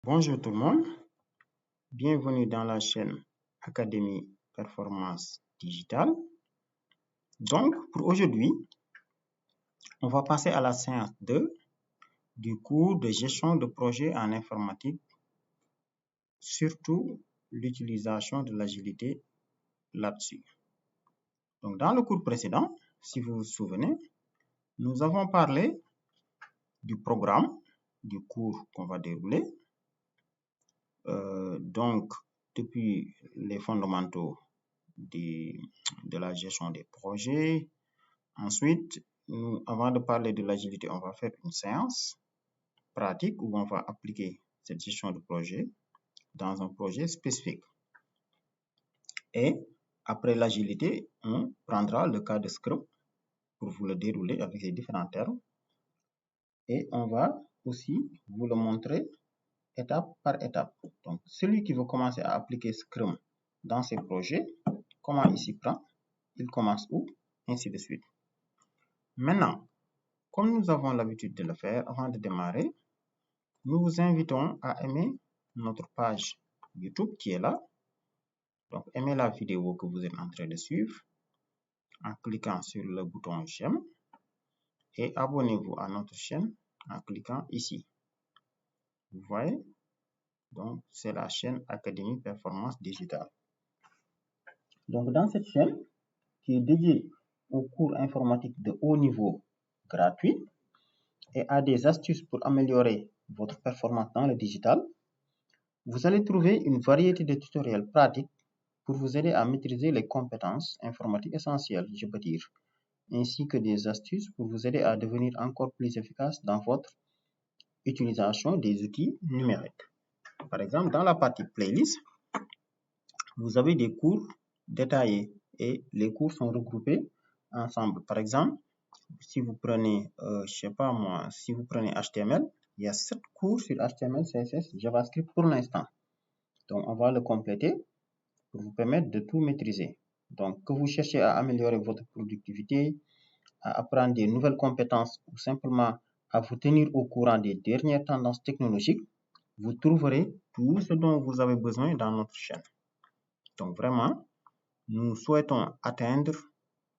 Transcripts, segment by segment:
Bonjour tout le monde, bienvenue dans la chaîne Académie Performance Digitale. Donc, pour aujourd'hui, on va passer à la séance 2 du cours de gestion de projet en informatique, surtout l'utilisation de l'agilité là-dessus. Donc, dans le cours précédent, si vous vous souvenez, nous avons parlé du programme du cours qu'on va dérouler. Donc, depuis les fondamentaux de la gestion des projets. Ensuite, avant de parler de l'agilité, on va faire une séance pratique où on va appliquer cette gestion de projet dans un projet spécifique. Et après l'agilité, on prendra le cas de Scrum pour vous le dérouler avec les différents termes. Et on va aussi vous le montrer étape par étape. Donc, celui qui veut commencer à appliquer Scrum dans ses projets, comment il s'y prend, il commence où, ainsi de suite. Maintenant, comme nous avons l'habitude de le faire, avant de démarrer, nous vous invitons à aimer notre page YouTube qui est là. Donc, aimez la vidéo que vous êtes en train de suivre en cliquant sur le bouton j'aime et abonnez-vous à notre chaîne en cliquant ici. Vous voyez? Donc, c'est la chaîne Académie Performance Digitale. Donc, dans cette chaîne qui est dédiée aux cours informatiques de haut niveau gratuits et à des astuces pour améliorer votre performance dans le digital, vous allez trouver une variété de tutoriels pratiques pour vous aider à maîtriser les compétences informatiques essentielles, je peux dire, ainsi que des astuces pour vous aider à devenir encore plus efficace dans votre utilisation des outils numériques. Par exemple, dans la partie playlist, vous avez des cours détaillés et les cours sont regroupés ensemble. Par exemple, si vous prenez, je sais pas moi, si vous prenez HTML, il y a 7 cours sur HTML, CSS, JavaScript pour l'instant. Donc, on va le compléter pour vous permettre de tout maîtriser. Donc, que vous cherchez à améliorer votre productivité, à apprendre des nouvelles compétences ou simplement à vous tenir au courant des dernières tendances technologiques, vous trouverez tout ce dont vous avez besoin dans notre chaîne. Donc, vraiment, nous souhaitons atteindre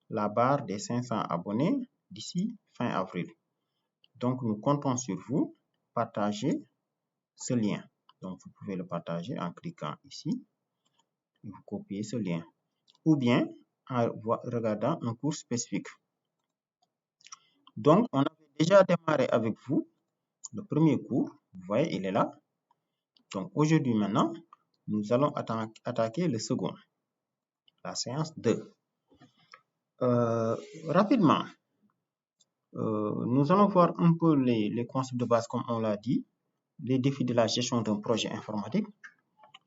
la barre des 500 abonnés d'ici fin avril. Donc, nous comptons sur vous. Partagez ce lien. Donc, vous pouvez le partager en cliquant ici. Vous copiez ce lien. Ou bien en regardant un cours spécifique. Donc, on avait déjà démarré avec vous le premier cours. Vous voyez, il est là. Donc, aujourd'hui, maintenant, nous allons attaquer le second, la séance 2. Rapidement, nous allons voir un peu les concepts de base, comme on l'a dit, les défis de la gestion d'un projet informatique,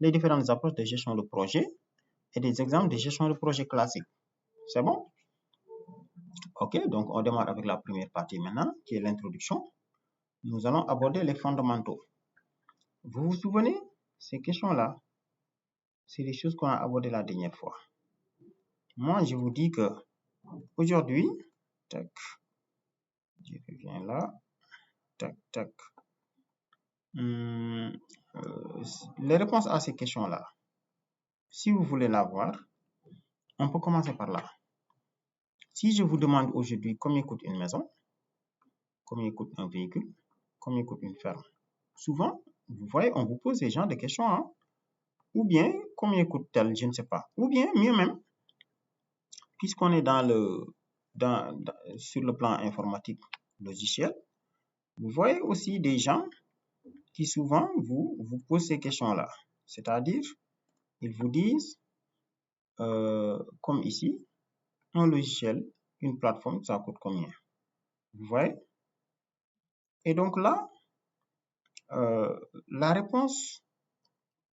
les différentes approches de gestion de projet et des exemples de gestion de projet classique. C'est bon? Ok, donc on démarre avec la première partie maintenant, qui est l'introduction. Nous allons aborder les fondamentaux. Vous vous souvenez, ces questions-là, c'est les choses qu'on a abordées la dernière fois. Moi, je vous dis que aujourd'hui, tac, je reviens là, tac, tac. Les réponses à ces questions-là, si vous voulez l'avoir, on peut commencer par là. Si je vous demande aujourd'hui combien coûte une maison, combien coûte un véhicule, combien coûte une ferme, souvent, vous voyez, on vous pose ce genre de questions, hein? Ou bien, combien coûte-t-elle, je ne sais pas. Ou bien, mieux même, puisqu'on est sur le plan informatique logiciel, vous voyez aussi des gens qui souvent vous posent ces questions-là. C'est-à-dire, ils vous disent, comme ici, un logiciel, une plateforme, ça coûte combien? Vous voyez? Et donc là, la réponse,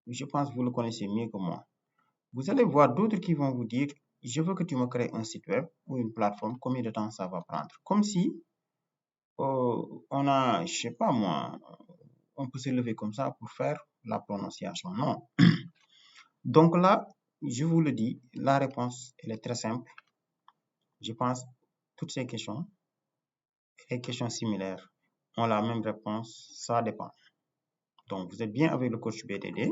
je pense que vous le connaissez mieux que moi. Vous allez voir d'autres qui vont vous dire, je veux que tu me crées un site web ou une plateforme, combien de temps ça va prendre? Comme si on a, je sais pas moi, on peut se lever comme ça pour faire la prononciation. Non. Donc là, je vous le dis, la réponse, elle est très simple. Je pense que toutes ces questions, les questions similaires, ont la même réponse, ça dépend. Donc, vous êtes bien avec le coach BDD.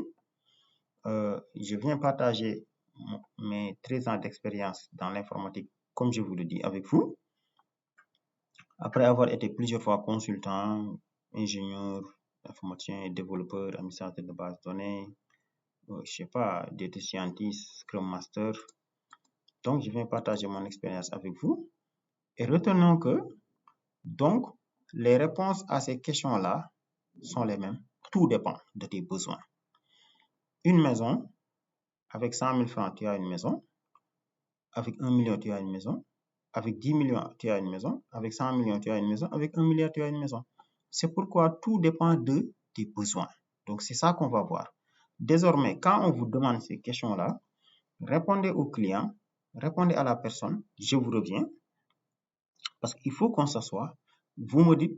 Je viens partager mes 13 ans d'expérience dans l'informatique, comme je vous le dis, avec vous. Après avoir été plusieurs fois consultant, ingénieur, informaticien, développeur, administrateur de base de données, je sais pas, data scientist, Scrum Master. Donc, je viens partager mon expérience avec vous. Et retenons que, donc, les réponses à ces questions-là sont les mêmes. Tout dépend de tes besoins. Une maison, avec 100 000 francs, tu as une maison. Avec 1 million, tu as une maison. Avec 10 millions, tu as une maison. Avec 100 millions, tu as une maison. Avec 1 milliard, tu as une maison. C'est pourquoi tout dépend de tes besoins. Donc, c'est ça qu'on va voir. Désormais, quand on vous demande ces questions-là, répondez au client, répondez à la personne, je vous reviens, parce qu'il faut qu'on s'assoie. Vous me dites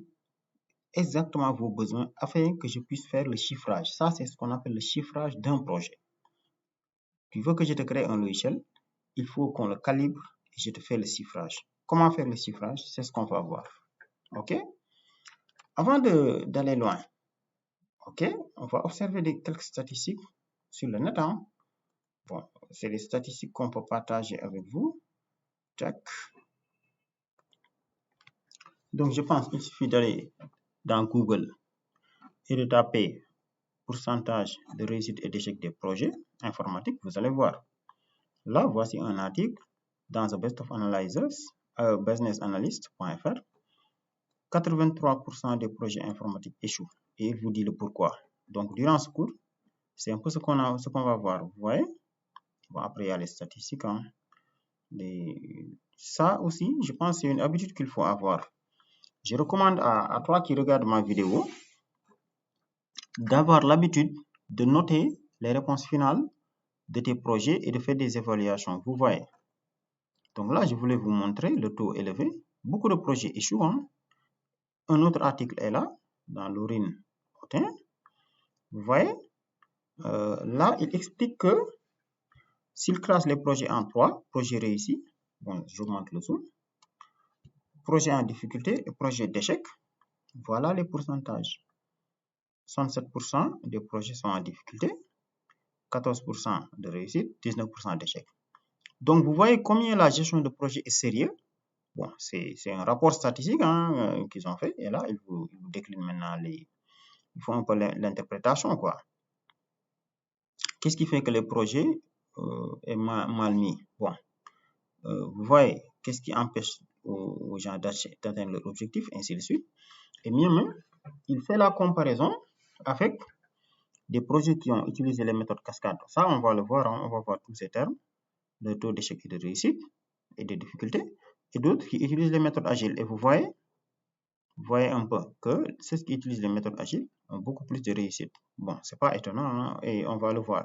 exactement vos besoins afin que je puisse faire le chiffrage. Ça, c'est ce qu'on appelle le chiffrage d'un projet. Tu veux que je te crée un logiciel, il faut qu'on le calibre et je te fais le chiffrage. Comment faire le chiffrage? C'est ce qu'on va voir. OK? Avant d'aller loin, OK, on va observer quelques statistiques sur le net. Hein? Bon, c'est des statistiques qu'on peut partager avec vous. Tac. Donc, je pense qu'il suffit d'aller dans Google et de taper pourcentage de réussite et d'échec des projets informatiques. Vous allez voir. Là, voici un article dans The Best of Analyzers, businessanalyst.fr. 83% des projets informatiques échouent et il vous dit le pourquoi. Donc, durant ce cours, c'est un peu ce qu'on va voir. Vous voyez? Bon, après, il y a les statistiques. Hein. Ça aussi, je pense que c'est une habitude qu'il faut avoir. Je recommande à toi qui regardes ma vidéo d'avoir l'habitude de noter les réponses finales de tes projets et de faire des évaluations. Vous voyez? Donc là, je voulais vous montrer le taux élevé. Beaucoup de projets échouent. Hein. Un autre article est là, dans l'urine. Vous voyez? Là, il explique que s'il classe les projets en 3, projets réussis, bon, j'augmente le zoom, projet en difficulté et projet d'échec, voilà les pourcentages. 67% des projets sont en difficulté, 14% de réussite, 19% d'échec. Donc, vous voyez combien la gestion de projet est sérieux. Bon, c'est un rapport statistique hein, qu'ils ont fait. Et là, ils vous déclinent maintenant ils font un peu l'interprétation, quoi. Qu'est-ce qui fait que le projet est mal mis? Bon, vous voyez, qu'est-ce qui empêche aux gens d'atteindre leur objectif, ainsi de suite. Et mieux même, il fait la comparaison avec des projets qui ont utilisé les méthodes cascades. Ça, on va le voir, hein, on va voir tous ces termes, le taux d'échec et de réussite et de difficulté, et d'autres qui utilisent les méthodes agiles. Et vous voyez un peu que ceux qui utilisent les méthodes agiles ont beaucoup plus de réussite. Bon, c'est pas étonnant, hein, et on va le voir.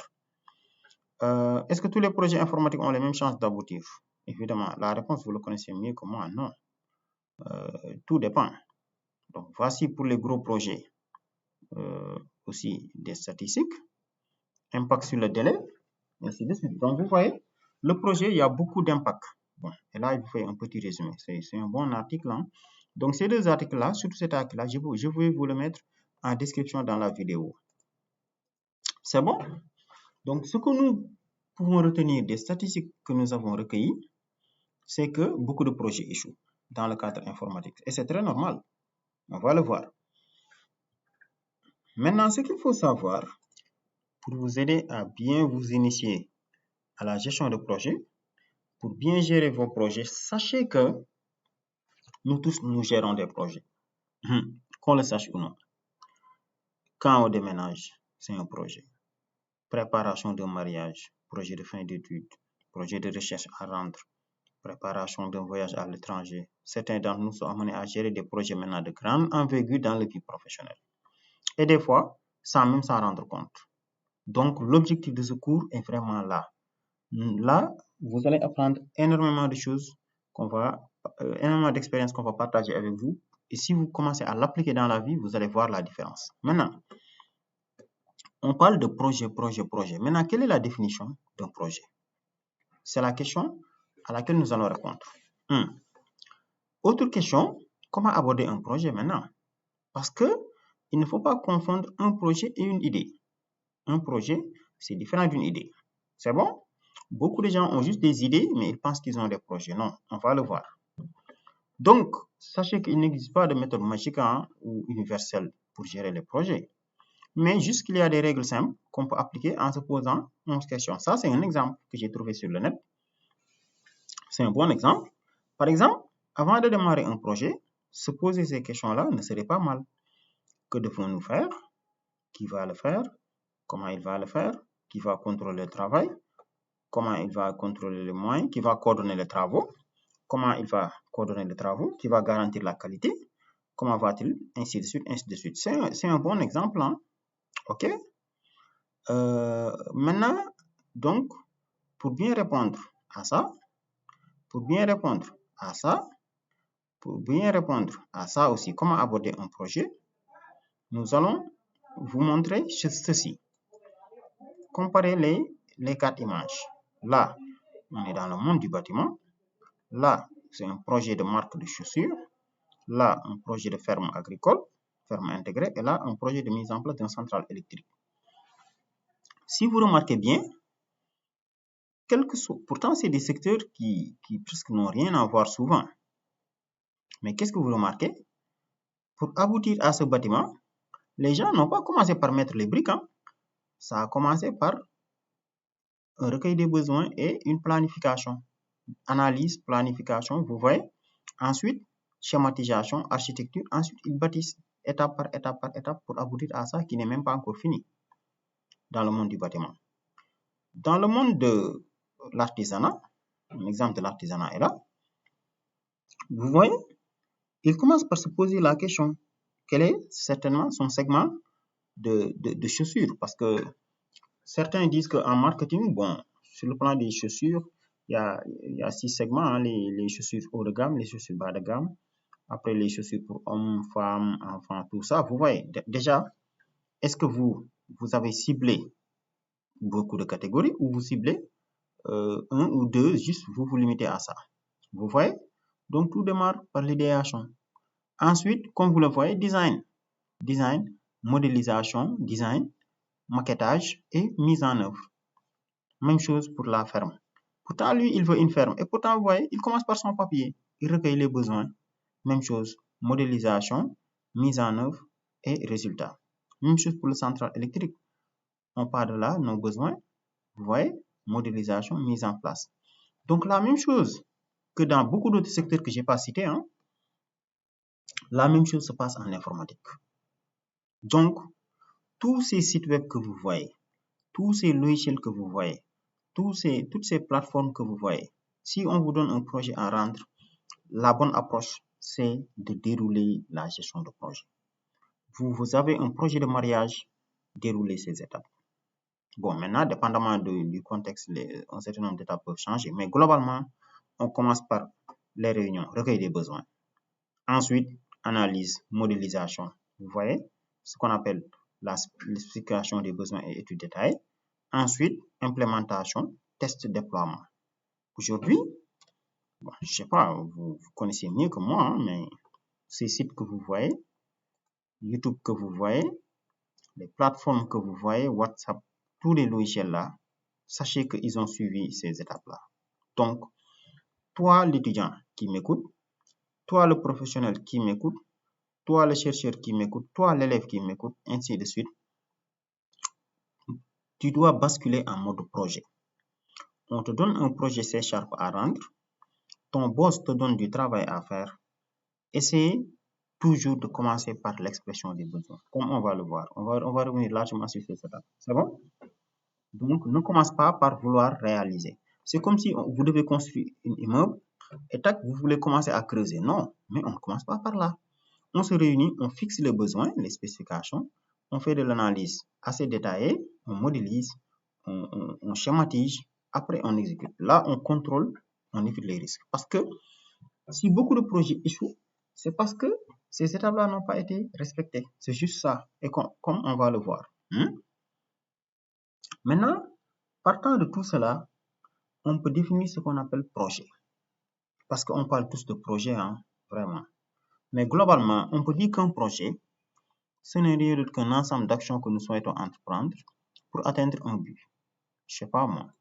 Est-ce que tous les projets informatiques ont les mêmes chances d'aboutir? Évidemment, la réponse, vous le connaissez mieux que moi, non. Tout dépend. Donc, voici pour les gros projets aussi des statistiques, impact sur le délai, ainsi de suite. Donc, vous voyez, le projet, il y a beaucoup d'impact. Bon, et là, il vous fait un petit résumé. C'est un bon article. Hein. Donc, ces deux articles-là, surtout cet article-là, je vais vous le mettre en description dans la vidéo. C'est bon? Donc, ce que nous pouvons retenir des statistiques que nous avons recueillies, c'est que beaucoup de projets échouent dans le cadre informatique. Et c'est très normal. On va le voir. Maintenant, ce qu'il faut savoir pour vous aider à bien vous initier à la gestion de projet, pour bien gérer vos projets, sachez que nous tous, nous gérons des projets. Qu'on le sache ou non. Quand on déménage, c'est un projet. Préparation d'un mariage, projet de fin d'études, projet de recherche à rendre, préparation d'un voyage à l'étranger. Certains d'entre nous sont amenés à gérer des projets maintenant de grande envergure dans la vie professionnelle. Et des fois, sans même s'en rendre compte. Donc, l'objectif de ce cours est vraiment là. Là, vous allez apprendre énormément de choses, énormément d'expériences qu'on va partager avec vous. Et si vous commencez à l'appliquer dans la vie, vous allez voir la différence. Maintenant, on parle de projet. Maintenant, quelle est la définition d'un projet? C'est la question à laquelle nous allons répondre. Autre question, comment aborder un projet maintenant? Parce que il ne faut pas confondre un projet et une idée. Un projet, c'est différent d'une idée. C'est bon? Beaucoup de gens ont juste des idées, mais ils pensent qu'ils ont des projets. Non, on va le voir. Donc, sachez qu'il n'existe pas de méthode magique ou universelle pour gérer les projets. Mais juste qu'il y a des règles simples qu'on peut appliquer en se posant 11 questions. Ça, c'est un exemple que j'ai trouvé sur le net. C'est un bon exemple. Par exemple, avant de démarrer un projet, se poser ces questions-là ne serait pas mal. Que devons-nous faire? Qui va le faire? Comment il va le faire? Qui va contrôler le travail? Comment il va contrôler les moyens? Qui va coordonner les travaux? Comment il va coordonner les travaux? Qui va garantir la qualité? Comment va-t-il? Ainsi de suite, ainsi de suite. C'est un bon exemple, hein? OK? Maintenant, donc, pour bien répondre à ça, pour bien répondre à ça, pour bien répondre à ça aussi, comment aborder un projet, nous allons vous montrer ceci. Comparez les 4 images. Là, on est dans le monde du bâtiment. Là, c'est un projet de marque de chaussures. Là, un projet de ferme agricole, ferme intégrée. Et là, un projet de mise en place d'une centrale électrique. Si vous remarquez bien, pourtant, c'est des secteurs qui presque n'ont rien à voir souvent. Mais qu'est-ce que vous remarquez? Pour aboutir à ce bâtiment, les gens n'ont pas commencé par mettre les briques. Ça a commencé par un recueil des besoins et une planification. Analyse, planification, vous voyez. Ensuite, schématisation, architecture. Ensuite, ils bâtissent étape par étape pour aboutir à ça qui n'est même pas encore fini dans le monde du bâtiment. Dans le monde de l'artisanat, un exemple de l'artisanat est là. Vous voyez, il commence par se poser la question, quel est certainement son segment de chaussures? Parce que certains disent qu'en marketing, bon, sur le plan des chaussures, il y a 6 segments, les chaussures haut de gamme, les chaussures bas de gamme, après les chaussures pour hommes, femmes, enfants, tout ça. Vous voyez, déjà, est-ce que vous avez ciblé beaucoup de catégories ou vous ciblez un ou deux, juste vous limitez à ça? Vous voyez? Donc, tout démarre par l'idéation. Ensuite, comme vous le voyez, design, modélisation, design, maquettage et mise en œuvre. Même chose pour la ferme. Pourtant, lui, il veut une ferme. Et pourtant, vous voyez, il commence par son papier. Il recueille les besoins. Même chose, modélisation, mise en œuvre et résultat. Même chose pour le central électrique. On part de là, nos besoins. Vous voyez, modélisation, mise en place. Donc, la même chose que dans beaucoup d'autres secteurs que je n'ai pas cités, la même chose se passe en informatique. Donc, tous ces sites web que vous voyez, tous ces logiciels que vous voyez, toutes ces plateformes que vous voyez, si on vous donne un projet à rendre, la bonne approche, c'est de dérouler la gestion de projet. Vous avez un projet de mariage, déroulez ces étapes. Bon, maintenant, dépendamment du contexte, un certain nombre d'étapes peuvent changer, mais globalement, on commence par les réunions, recueil des besoins. Ensuite, analyse, modélisation. Vous voyez, ce qu'on appelle l'explication des besoins et études détaillées. Ensuite, implémentation, test, déploiement. Aujourd'hui, bon, je ne sais pas, vous connaissez mieux que moi, mais ces sites que vous voyez, YouTube que vous voyez, les plateformes que vous voyez, WhatsApp, tous les logiciels là, sachez qu'ils ont suivi ces étapes-là. Donc, toi l'étudiant qui m'écoute, toi le professionnel qui m'écoute, toi le chercheur qui m'écoute, toi l'élève qui m'écoute, ainsi de suite, tu dois basculer en mode projet. On te donne un projet C# à rendre, ton boss te donne du travail à faire. Essayez toujours de commencer par l'expression des besoins, comme on va le voir. On va revenir largement sur cette étape. C'est bon? Donc, ne commence pas par vouloir réaliser. C'est comme si vous devez construire un immeuble et tac, vous voulez commencer à creuser. Non, mais on ne commence pas par là. On se réunit, on fixe les besoins, les spécifications, on fait de l'analyse assez détaillée, on modélise, on schématise, après on exécute. Là, on contrôle, on évite les risques. Parce que si beaucoup de projets échouent, c'est parce que ces étapes-là n'ont pas été respectées. C'est juste ça. Et comme on va le voir. Maintenant, partant de tout cela, on peut définir ce qu'on appelle projet. Parce qu'on parle tous de projet, vraiment. Mais globalement, on peut dire qu'un projet, ce n'est rien d'autre qu'un ensemble d'actions que nous souhaitons entreprendre pour atteindre un but. Je sais pas moi.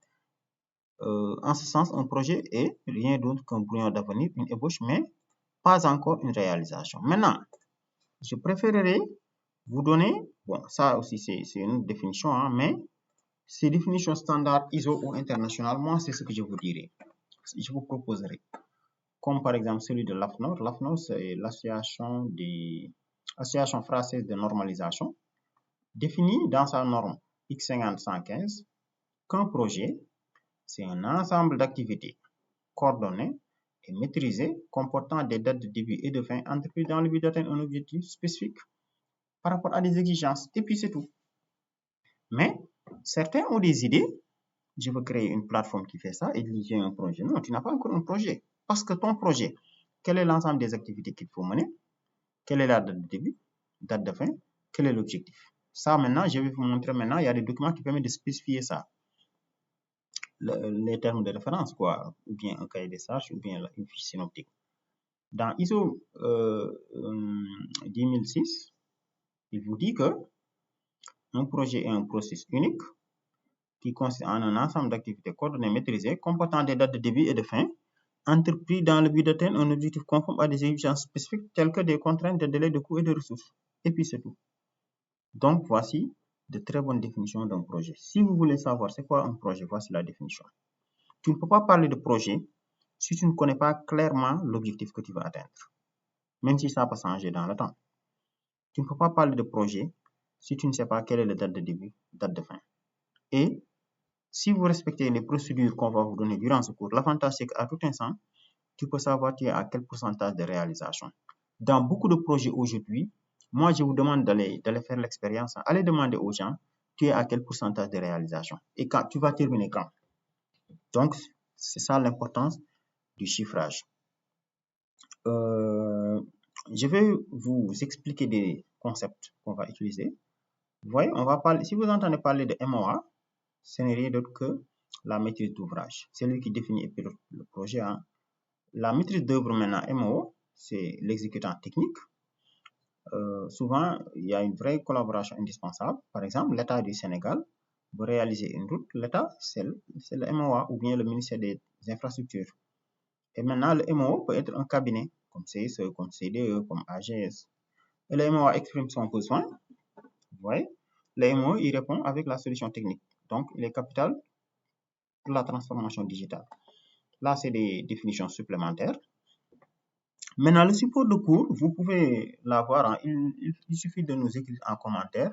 En ce sens, un projet est rien d'autre qu'un brouillon d'avenir, une ébauche, mais pas encore une réalisation. Maintenant, je préférerais vous donner, bon, ça aussi c'est une définition, hein, mais ces définitions standards ISO ou internationales, moi c'est ce que je vous dirai, je vous proposerai. Comme par exemple celui de l'AFNOR. L'AFNOR, c'est l'Association française de normalisation, définit dans sa norme X50115 qu'un projet, c'est un ensemble d'activités coordonnées et maîtrisées comportant des dates de début et de fin entreprises dans le but d'atteindre un objectif spécifique par rapport à des exigences. Et puis c'est tout. Mais certains ont des idées. Je veux créer une plateforme qui fait ça et j'ai un projet. Non, tu n'as pas encore un projet. Parce que ton projet, quel est l'ensemble des activités qu'il faut mener? Quelle est la date de début, date de fin? Quel est l'objectif? Ça, maintenant, je vais vous montrer maintenant. Il y a des documents qui permettent de spécifier ça. Les termes de référence, quoi. Ou bien un cahier des charges, ou bien une fiche synoptique. Dans ISO 10006, il vous dit que un projet est un processus unique qui consiste en un ensemble d'activités coordonnées maîtrisées comportant des dates de début et de fin entrepris dans le but d'atteindre un objectif conforme à des exigences spécifiques telles que des contraintes de délai, de coûts et de ressources. Et puis c'est tout. Donc voici de très bonnes définitions d'un projet. Si vous voulez savoir c'est quoi un projet, voici la définition. Tu ne peux pas parler de projet si tu ne connais pas clairement l'objectif que tu vas atteindre, même si ça peut changer dans le temps. Tu ne peux pas parler de projet si tu ne sais pas quelle est la date de début, date de fin. Et si vous respectez les procédures qu'on va vous donner durant ce cours, l'avantage c'est qu'à tout instant, tu peux savoir tu es à quel pourcentage de réalisation. Dans beaucoup de projets aujourd'hui, moi je vous demande d'aller faire l'expérience. Allez demander aux gens, tu es à quel pourcentage de réalisation et quand tu vas terminer quand. Donc, c'est ça l'importance du chiffrage. Je vais vous expliquer des concepts qu'on va utiliser. Vous voyez, on va parler, si vous entendez parler de MOA, ce n'est rien d'autre que la maîtrise d'ouvrage. C'est lui qui définit et pilote le projet. Hein. La maîtrise d'œuvre maintenant, MOA, c'est l'exécutant technique. Souvent, il y a une vraie collaboration indispensable. Par exemple, l'État du Sénégal veut réaliser une route. L'État, c'est le MOA ou bien le ministère des Infrastructures. Et maintenant, le MOA peut être un cabinet, comme CSE, comme CDE, comme AGS. Et le MOA exprime son besoin. Vous voyez, le MOA, il répond avec la solution technique. Donc, il est capital pour la transformation digitale. Là, c'est des définitions supplémentaires. Maintenant, le support de cours, vous pouvez l'avoir. Hein. Il suffit de nous écrire en commentaire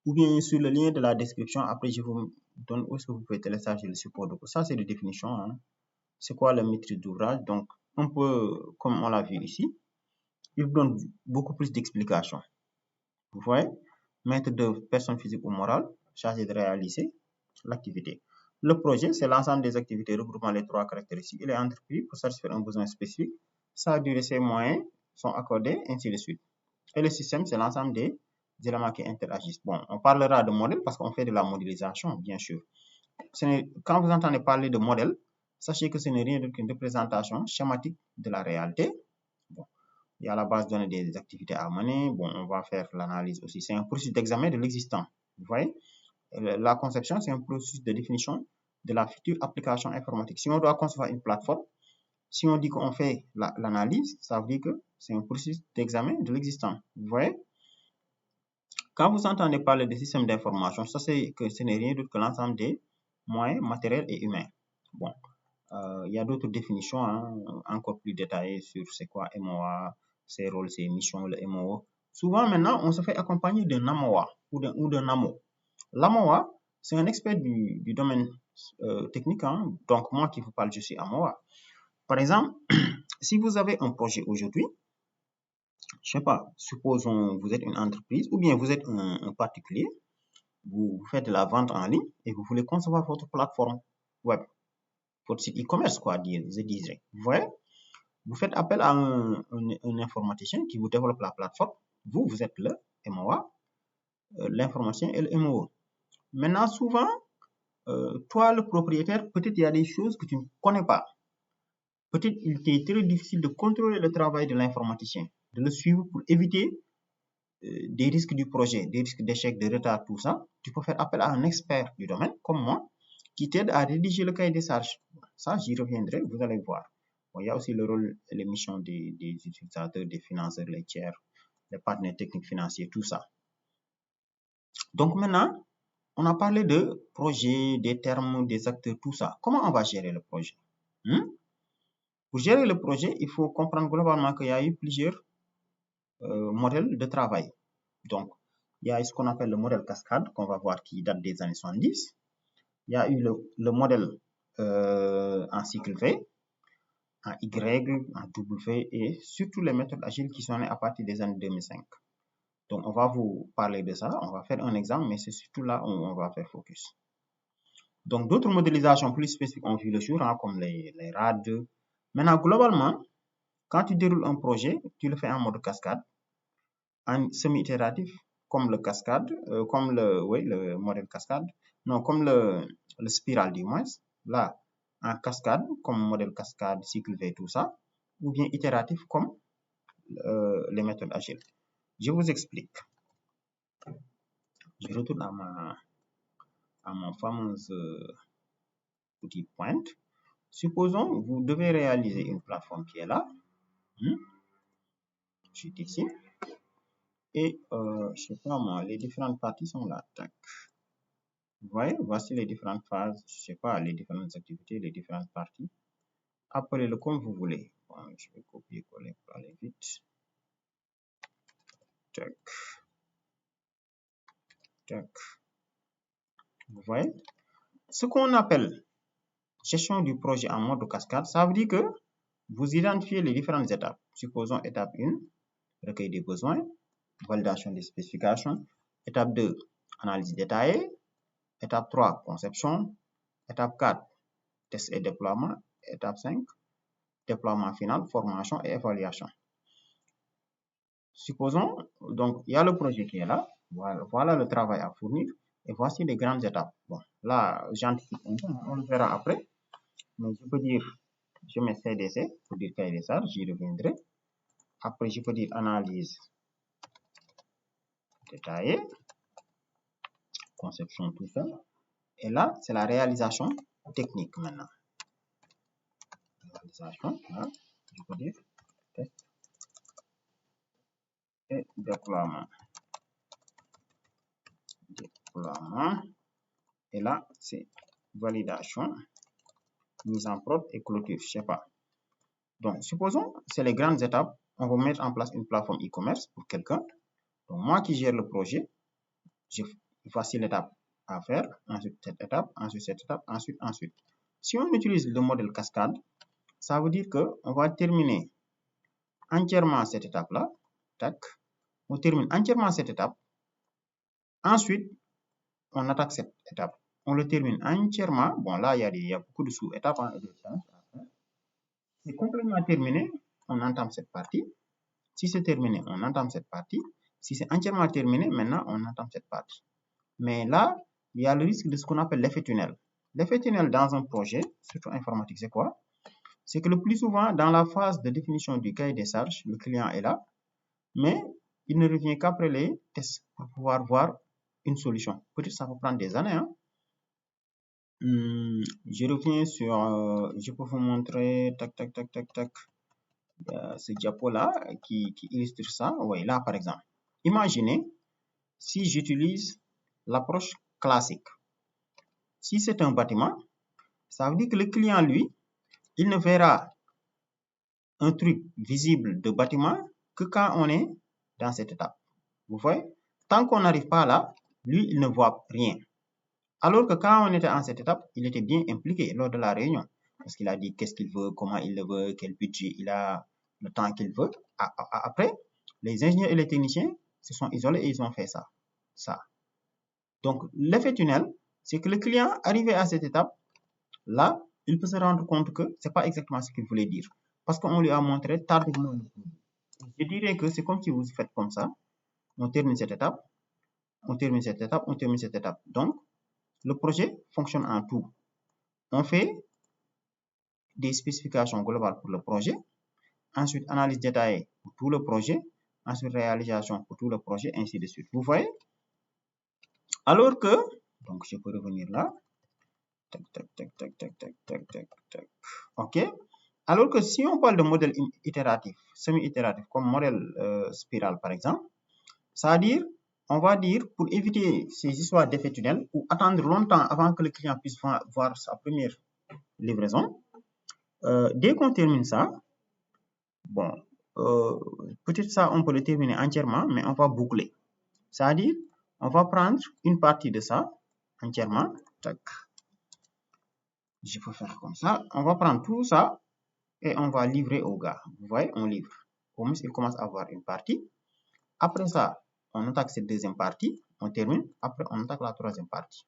ou bien sur le lien de la description. Après, je vous donne où est-ce que vous pouvez télécharger le support de cours. Ça, c'est des définitions. Hein. C'est quoi la maîtrise d'ouvrage? Donc, un peu comme on l'a vu ici, il vous donne beaucoup plus d'explications. Vous voyez, maître d'œuvre, personne physique ou morale, chargé de réaliser l'activité. Le projet, c'est l'ensemble des activités regroupant les trois caractéristiques. Il est entrepris pour satisfaire un besoin spécifique. Sa durée, ses moyens sont accordés, ainsi de suite. Et le système, c'est l'ensemble des éléments qui interagissent. Bon, on parlera de modèle parce qu'on fait de la modélisation, bien sûr. Quand vous entendez parler de modèle, sachez que ce n'est rien d'autre qu'une représentation schématique de la réalité. Bon, il y a la base de données des activités à mener. Bon, on va faire l'analyse aussi. C'est un processus d'examen de l'existant. Vous voyez, la conception, c'est un processus de définition de la future application informatique. Si on doit concevoir une plateforme, si on dit qu'on fait l'analyse, ça veut dire que c'est un processus d'examen de l'existant. Vous voyez? Quand vous entendez parler de système d'information, ça c'est que ce n'est rien d'autre que l'ensemble des moyens matériels et humains. Bon, il y a d'autres définitions hein, encore plus détaillées sur c'est quoi MOA, ses rôles, ses missions, le MOA. Souvent maintenant, on se fait accompagner d'un AMOA ou d'un AMO. L'AMOA, c'est un expert du domaine technique. Hein, donc moi qui vous parle, je suis AMOA. Par exemple, si vous avez un projet aujourd'hui, je sais pas, supposons vous êtes une entreprise ou bien vous êtes un particulier, vous faites de la vente en ligne et vous voulez concevoir votre plateforme web, votre site e-commerce, quoi, je dirais. Vous voyez, vous faites appel à un informaticien qui vous développe la plateforme. Vous êtes le MOA, l'informaticien et le MOA. Maintenant, souvent, toi, le propriétaire, peut-être il y a des choses que tu ne connais pas. Peut-être il t'est très difficile de contrôler le travail de l'informaticien, de le suivre pour éviter des risques du projet, des risques d'échec, de retard, tout ça, tu peux faire appel à un expert du domaine, comme moi, qui t'aide à rédiger le cahier des charges. Ça, j'y reviendrai, vous allez voir. Bon, il y a aussi le rôle et les missions des utilisateurs, des financeurs, les tiers, les partenaires techniques financiers, tout ça. Donc maintenant, on a parlé de projet, des termes, des acteurs, tout ça. Comment on va gérer le projet? Pour gérer le projet, il faut comprendre globalement qu'il y a eu plusieurs modèles de travail. Donc, il y a ce qu'on appelle le modèle cascade, qu'on va voir qui date des années 70. Il y a eu le modèle en cycle V, en Y, en W et surtout les méthodes agiles qui sont nées à partir des années 2005. Donc, on va vous parler de ça, on va faire un exemple, mais c'est surtout là où on va faire focus. Donc, d'autres modélisations plus spécifiques ont vu le jour, comme les RAD. Maintenant, globalement, quand tu déroules un projet, tu le fais en mode cascade, en semi-itératif, comme le cascade, comme le modèle cascade, non, comme le spiral du moins, là, en cascade, comme modèle cascade, cycle V, tout ça, ou bien itératif comme les méthodes agiles. Je vous explique. Je retourne à mon fameuse petite pointe. Supposons vous devez réaliser une plateforme qui est là. Je suis ici. Et je sais pas moi, les différentes parties sont là. Tac. Vous voyez, voici les différentes phases, je sais pas, les différentes activités, les différentes parties. Appelez-le comme vous voulez. Bon, je vais copier-coller pour aller vite. Tac. Tac. Vous voyez? Ce qu'on appelle gestion du projet en mode cascade, ça veut dire que vous identifiez les différentes étapes. Supposons étape 1, recueil des besoins, validation des spécifications. Étape 2, analyse détaillée. Étape 3, conception. Étape 4, test et déploiement. Étape 5, déploiement final, formation et évaluation. Supposons, donc, il y a le projet qui est là. Voilà le travail à fournir. Et voici les grandes étapes. Bon, là, j'anticipe un peu, on le verra après. Mais je peux dire, je mets CDC pour dire cahier des charges, j'y reviendrai. Après, je peux dire analyse détaillée, conception, tout ça. Et là, c'est la réalisation technique maintenant. Réalisation, là, je peux dire test et déploiement. Déploiement. Et là, c'est validation, mise en prod et clôture, je sais pas. Donc, supposons, c'est les grandes étapes. On va mettre en place une plateforme e-commerce pour quelqu'un. Donc, moi qui gère le projet, voici l'étape à faire, ensuite cette étape, ensuite cette étape, ensuite. Si on utilise le modèle cascade, ça veut dire qu'on va terminer entièrement cette étape-là. Tac. On termine entièrement cette étape. Ensuite, on attaque cette étape. On le termine entièrement. Bon, là, il y a beaucoup de sous-étapes. C'est complètement terminé. On entame cette partie. Si c'est terminé, on entame cette partie. Si c'est entièrement terminé, maintenant, on entame cette partie. Mais là, il y a le risque de ce qu'on appelle l'effet tunnel. L'effet tunnel dans un projet, surtout informatique, c'est quoi? C'est que le plus souvent, dans la phase de définition du cahier des charges, le client est là, mais il ne revient qu'après les tests pour pouvoir voir une solution. Peut-être ça va prendre des années. Je reviens sur, je peux vous montrer, tac, ce diapo-là qui illustre ça. Oui, là, par exemple. Imaginez si j'utilise l'approche classique. Si c'est un bâtiment, ça veut dire que le client, lui, il ne verra un truc visible de bâtiment que quand on est dans cette étape. Vous voyez? Tant qu'on n'arrive pas là, lui, il ne voit rien. Alors que quand on était en cette étape, il était bien impliqué lors de la réunion. Parce qu'il a dit qu'est-ce qu'il veut, comment il le veut, quel budget il a, le temps qu'il veut. Après, les ingénieurs et les techniciens se sont isolés et ils ont fait ça. Donc, l'effet tunnel, c'est que le client, arrivé à cette étape, là, il peut se rendre compte que ce n'est pas exactement ce qu'il voulait dire. Parce qu'on lui a montré tardivement le produit. Je dirais que c'est comme si vous faites comme ça. On termine cette étape, on termine cette étape, on termine cette étape. Donc, le projet fonctionne en tout. On fait des spécifications globales pour le projet. Ensuite, analyse détaillée pour tout le projet. ensuite réalisation pour tout le projet, ainsi de suite. Vous voyez? Alors que, donc je peux revenir là. Tac, tac, tac, tac, tac, tac, tac, tac, tac. OK. Alors que si on parle de modèle itératif, semi-itératif, comme modèle spirale par exemple, c'est-à-dire, on va dire, pour éviter ces histoires d'effets tunnels ou attendre longtemps avant que le client puisse voir sa première livraison, dès qu'on termine ça, bon, peut-être ça, on peut le terminer entièrement, mais on va boucler. C'est-à-dire, on va prendre une partie de ça entièrement. Tac. Je peux faire comme ça. On va prendre tout ça et on va livrer au gars. Vous voyez, on livre. Au moins, il commence à avoir une partie. Après ça, on attaque cette deuxième partie. On termine. Après, on attaque la troisième partie.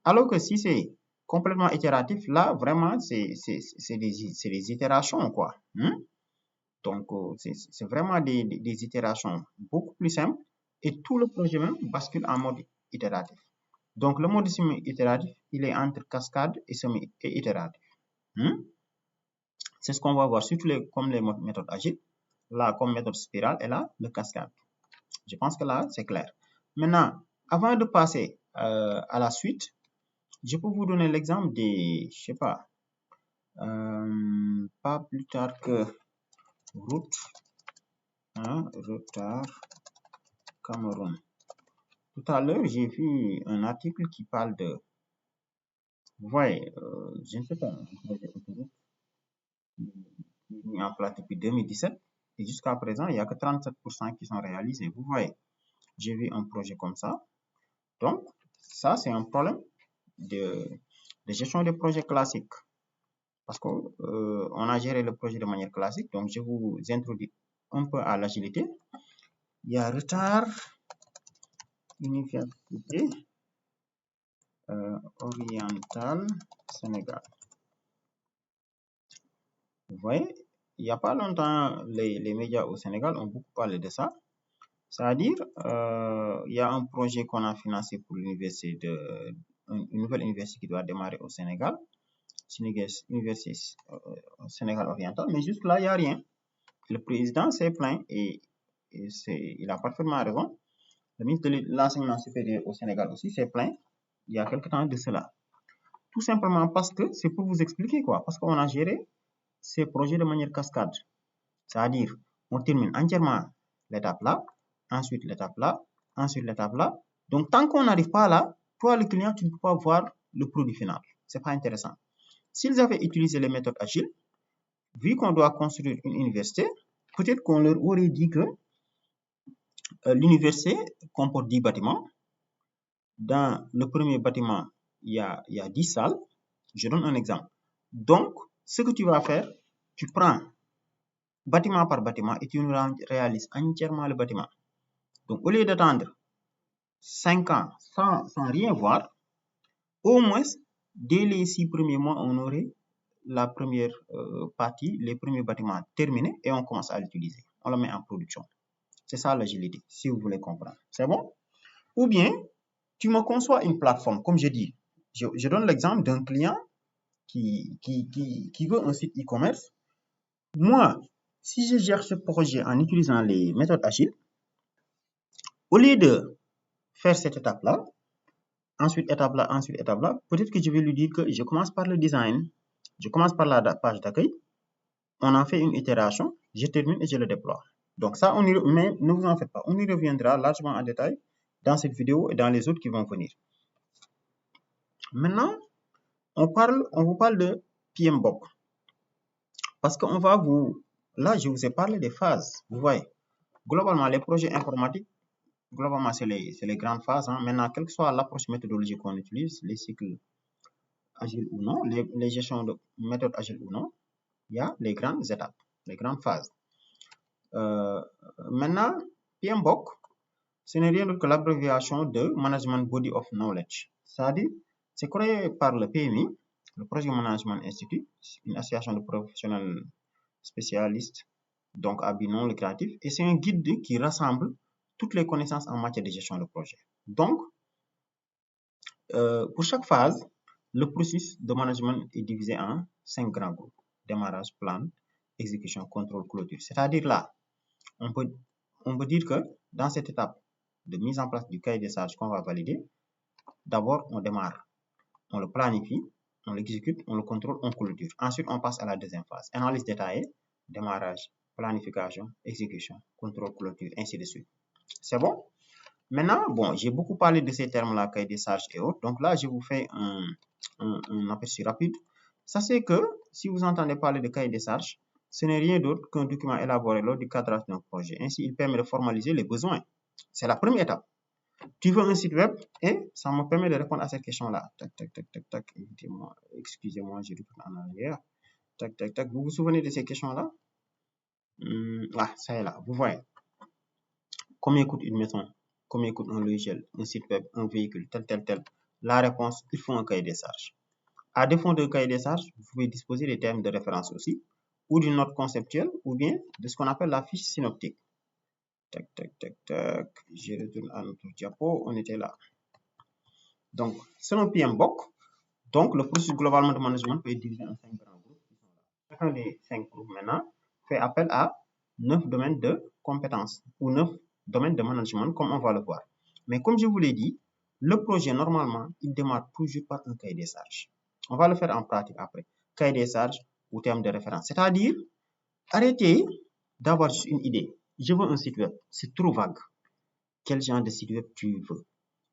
Alors que si c'est complètement itératif, là, vraiment, c'est des itérations, quoi. Donc, c'est vraiment des itérations beaucoup plus simples et tout le projet même bascule en mode itératif. Donc, le mode semi-itératif, il est entre cascade et semi-itératif. C'est ce qu'on va voir surtout comme les méthodes agiles. Là, comme méthode spirale, et là, le cascade. Je pense que là, c'est clair. Maintenant, avant de passer à la suite, je peux vous donner l'exemple des, je sais pas plus tard que route, retard Cameroun. Tout à l'heure, j'ai vu un article qui parle de, vous voyez, je ne sais pas, un projet autoroute mis en place depuis 2017 et jusqu'à présent, il n'y a que 37% qui sont réalisés. Vous voyez, j'ai vu un projet comme ça. Donc, ça, c'est un problème de gestion des projets classiques. Parce qu'on a géré le projet de manière classique. Donc, je vous introduis un peu à l'agilité. Il y a retard, Université orientale Sénégal. Vous voyez, il n'y a pas longtemps, les médias au Sénégal ont beaucoup parlé de ça. C'est-à-dire, il y a un projet qu'on a financé pour l'université une nouvelle université qui doit démarrer au Sénégal. Université Sénégal oriental, mais juste là, il n'y a rien. Le président s'est plaint et il a parfaitement raison. Le ministre de l'enseignement supérieur au Sénégal aussi s'est plaint il y a quelque temps de cela. Tout simplement parce que c'est pour vous expliquer quoi. Parce qu'on a géré ces projets de manière cascade. C'est-à-dire, on termine entièrement l'étape là, ensuite l'étape là, ensuite l'étape là. Donc, tant qu'on n'arrive pas là, toi, le client, tu ne peux pas voir le produit final. C'est pas intéressant. S'ils avaient utilisé les méthodes agiles, vu qu'on doit construire une université, peut-être qu'on leur aurait dit que l'université comporte 10 bâtiments. Dans le premier bâtiment, il y a 10 salles. Je donne un exemple. Donc, ce que tu vas faire, tu prends bâtiment par bâtiment et tu réalises entièrement le bâtiment. Donc, au lieu d'attendre 5 ans sans rien voir, au moins, dès les 6 premiers mois, on aurait la première partie, les premiers bâtiments terminés et on commence à l'utiliser. On le met en production. C'est ça l'agilité, si vous voulez comprendre. C'est bon? Ou bien, tu me conçois une plateforme, comme je dis. Je donne l'exemple d'un client qui veut un site e-commerce. Moi, si je gère ce projet en utilisant les méthodes agiles, au lieu de faire cette étape-là, ensuite étape là, peut-être que je vais lui dire que je commence par le design, je commence par la page d'accueil, on en fait une itération, je termine et je le déploie. Donc ça, mais ne vous en faites pas, on y reviendra largement en détail dans cette vidéo et dans les autres qui vont venir. Maintenant, on vous parle de PMBOK. Parce qu'on va là, je vous ai parlé des phases. Vous voyez, globalement, les projets informatiques, globalement, c'est les grandes phases. Maintenant, quelle que soit l'approche méthodologique qu'on utilise, les cycles agiles ou non, les gestions de méthodes agiles ou non, il y a les grandes étapes, les grandes phases. Maintenant, PMBOK, ce n'est rien d'autre que l'abréviation de Management Body of Knowledge. C'est-à-dire, c'est créé par le PMI, le Project Management Institute, une association de professionnels spécialistes, donc à but non lucratif, et c'est un guide qui rassemble toutes les connaissances en matière de gestion de projet. Donc, pour chaque phase, le processus de management est divisé en 5 grands groupes. Démarrage, plan, exécution, contrôle, clôture. C'est-à-dire là, on peut dire que dans cette étape de mise en place du cahier des charges qu'on va valider, d'abord, on démarre, on le planifie, on l'exécute, on le contrôle, on clôture. Ensuite, on passe à la deuxième phase. Analyse détaillée, démarrage, planification, exécution, contrôle, clôture, ainsi de suite. C'est bon? Maintenant, bon, j'ai beaucoup parlé de ces termes-là, cahier des charges et autres. Donc là, je vous fais un aperçu rapide. Sachez que si vous entendez parler de cahier des charges, ce n'est rien d'autre qu'un document élaboré lors du cadrage d'un projet. Ainsi, il permet de formaliser les besoins. C'est la première étape. Tu veux un site web et ça me permet de répondre à cette question-là. Tac, tac, tac, tac, tac. Excusez-moi, je retourne en arrière. Tac, tac, tac. Vous vous souvenez de ces questions-là? Ah, ça est là. Vous voyez. Combien coûte une maison? Combien coûte un logiciel, un site web, un véhicule, tel. La réponse, il faut un cahier des charges. À défaut d'un cahier des charges, vous pouvez disposer des termes de référence aussi, ou d'une note conceptuelle, ou bien de ce qu'on appelle la fiche synoptique. Tac, tac, tac, tac. Je retourne à notre diapo. On était là. Donc, selon PMBOK, donc le processus globalement de management peut être divisé en 5 grands groupes qui sont là. Chacun des 5 groupes maintenant fait appel à 9 domaines de compétences ou 9 domaines de management, comme on va le voir. Mais comme je vous l'ai dit, le projet, normalement, il démarre toujours par un cahier des charges. On va le faire en pratique après. Cahier des charges ou terme de référence. C'est-à-dire, arrêtez d'avoir juste une idée. Je veux un site web. C'est trop vague. Quel genre de site web tu veux?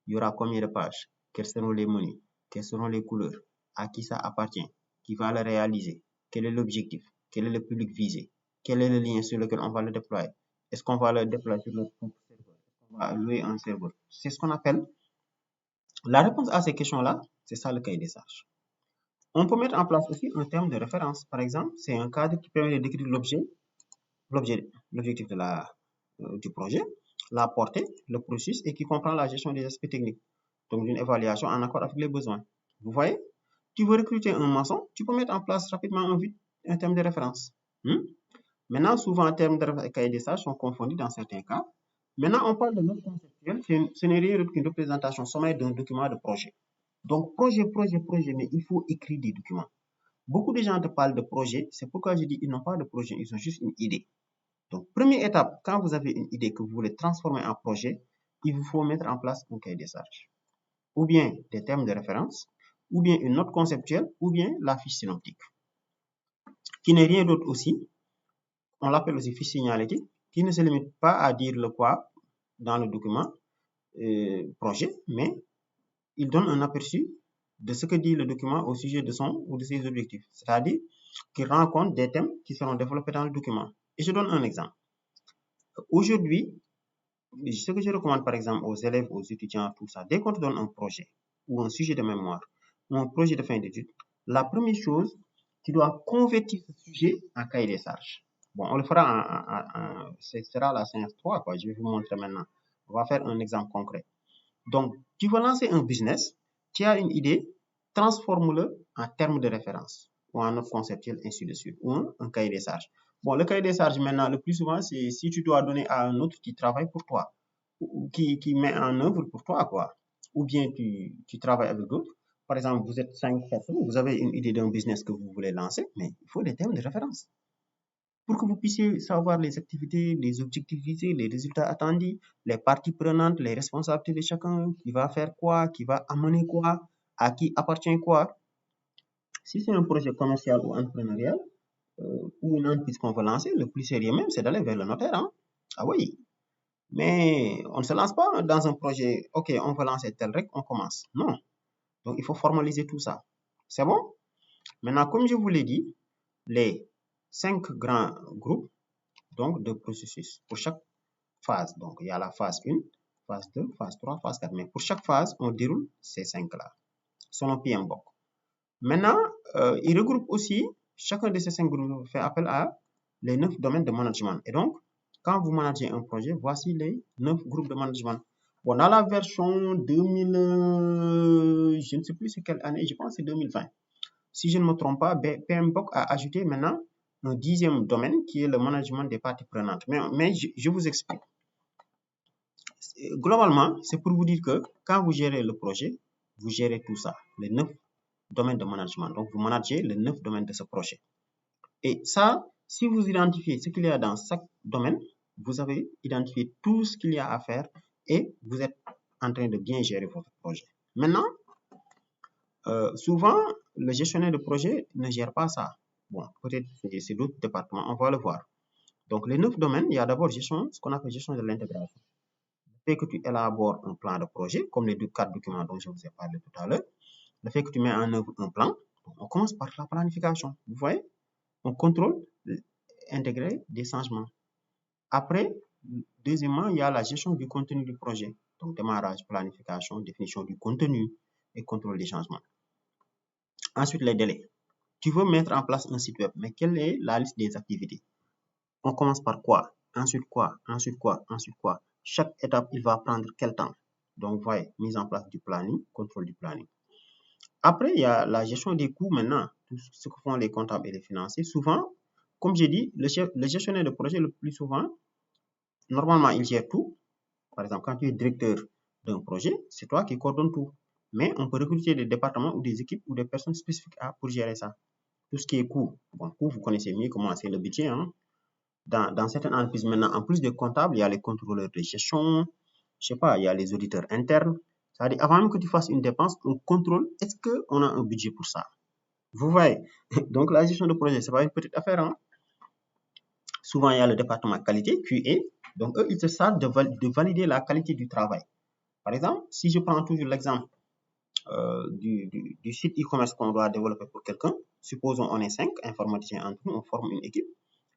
Il y aura combien de pages? Quels seront les menus? Quelles seront les couleurs? À qui ça appartient? Qui va le réaliser? Quel est l'objectif? Quel est le public visé? Quel est le lien sur lequel on va le déployer? Est-ce qu'on va le déployer sur notre propre serveur? Est-ce qu'on va louer un serveur? C'est ce qu'on appelle. La réponse à ces questions-là, c'est ça le cahier des charges. On peut mettre en place aussi un terme de référence. Par exemple, c'est un cadre qui permet de décrire l'objectif du projet, la portée, le processus et qui comprend la gestion des aspects techniques. Donc, une évaluation en accord avec les besoins. Vous voyez? Tu veux recruter un maçon, tu peux mettre en place rapidement un terme de référence. Maintenant, souvent, un terme de cahier des charges sont confondus dans certains cas. Maintenant, on parle de note conceptuelle. Ce n'est rien d'autre qu'une représentation sommaire d'un document de projet. Donc, projet, mais il faut écrire des documents. Beaucoup de gens te parlent de projet. C'est pourquoi je dis qu'ils n'ont pas de projet, ils ont juste une idée. Donc, première étape, quand vous avez une idée que vous voulez transformer en projet, il vous faut mettre en place un cahier des charges. Ou bien des termes de référence, ou bien une note conceptuelle, ou bien la fiche synoptique. Qui n'est rien d'autre aussi, on l'appelle aussi fiche signalétique, qui ne se limite pas à dire le quoi dans le document projet, mais il donne un aperçu de ce que dit le document au sujet de son ou de ses objectifs. C'est-à-dire qu'il rend compte des thèmes qui seront développés dans le document. Et je donne un exemple. Aujourd'hui, ce que je recommande par exemple aux élèves, aux étudiants, tout ça, dès qu'on te donne un projet ou un sujet de mémoire ou un projet de fin d'études, la première chose, tu dois convertir ce sujet en cahier des charges. Bon, on le fera ce sera la séance 3, quoi. Je vais vous montrer maintenant. On va faire un exemple concret. Donc, tu veux lancer un business, tu as une idée, transforme-le en termes de référence ou en note conceptuelle, ainsi de suite, ou un cahier des charges. Bon, le cahier des charges, maintenant, le plus souvent, c'est si tu dois donner à un autre qui travaille pour toi, ou qui met en œuvre pour toi, quoi. Ou bien tu travailles avec d'autres. Par exemple, vous êtes 5 personnes, vous avez une idée d'un business que vous voulez lancer, mais il faut des termes de référence pour que vous puissiez savoir les activités, les objectifs visés, les résultats attendus, les parties prenantes, les responsabilités de chacun, qui va faire quoi, qui va amener quoi, à qui appartient quoi. Si c'est un projet commercial ou entrepreneurial, ou une entreprise qu'on veut lancer, le plus sérieux même, c'est d'aller vers le notaire. Hein? Ah oui. Mais on ne se lance pas dans un projet, ok, on veut lancer tel règle, on commence. Non. Donc, il faut formaliser tout ça. C'est bon? Maintenant, comme je vous l'ai dit, les 5 grands groupes donc de processus pour chaque phase. Donc, il y a la phase 1, phase 2, phase 3, phase 4. Mais pour chaque phase, on déroule ces 5-là, selon PMBOK. Maintenant, il regroupe aussi, chacun de ces 5 groupes fait appel à les 9 domaines de management. Et donc, quand vous managez un projet, voici les 9 groupes de management. Bon, dans la version 2000, je ne sais plus c'est quelle année, je pense que c'est 2020. Si je ne me trompe pas, PMBOK a ajouté maintenant un 10e domaine qui est le management des parties prenantes. Mais je vous explique. Globalement, c'est pour vous dire que quand vous gérez le projet, vous gérez tout ça, les 9 domaines de management. Donc, vous managez les 9 domaines de ce projet. Et ça, si vous identifiez ce qu'il y a dans chaque domaine, vous avez identifié tout ce qu'il y a à faire et vous êtes en train de bien gérer votre projet. Maintenant, souvent, le gestionnaire de projet ne gère pas ça. Bon, peut-être c'est d'autres départements, on va le voir. Donc, les 9 domaines, il y a d'abord ce qu'on appelle gestion de l'intégration. Le fait que tu élabores un plan de projet, comme les 4 documents dont je vous ai parlé tout à l'heure, le fait que tu mets en œuvre un plan, on commence par la planification. Vous voyez, on contrôle, intégrer des changements. Après, deuxièmement, il y a la gestion du contenu du projet. Donc, démarrage, planification, définition du contenu et contrôle des changements. Ensuite, les délais. Tu veux mettre en place un site web, mais quelle est la liste des activités? On commence par quoi? Ensuite quoi? Ensuite quoi? Ensuite quoi? Chaque étape, il va prendre quel temps? Donc, voyez, mise en place du planning, contrôle du planning. Après, il y a la gestion des coûts maintenant, tout ce que font les comptables et les financiers. Souvent, comme j'ai dit, le gestionnaire de projet, le plus souvent, normalement, il gère tout. Par exemple, quand tu es directeur d'un projet, c'est toi qui coordonne tout. Mais on peut recruter des départements ou des équipes ou des personnes spécifiques pour gérer ça. Tout ce qui est coût. Bon, coût, vous connaissez mieux comment c'est le budget. Hein? Dans certaines entreprises maintenant, en plus des comptables, il y a les contrôleurs de gestion, je sais pas, il y a les auditeurs internes. C'est-à-dire, avant même que tu fasses une dépense, on contrôle, est-ce qu'on a un budget pour ça? Vous voyez? Donc, la gestion de projet, c'est pas une petite affaire. Hein? Souvent, il y a le département qualité, QA. Donc, eux, ils se chargent de valider la qualité du travail. Par exemple, si je prends toujours l'exemple du site e-commerce qu'on doit développer pour quelqu'un, supposons on est 5 informaticiens entre nous, on forme une équipe,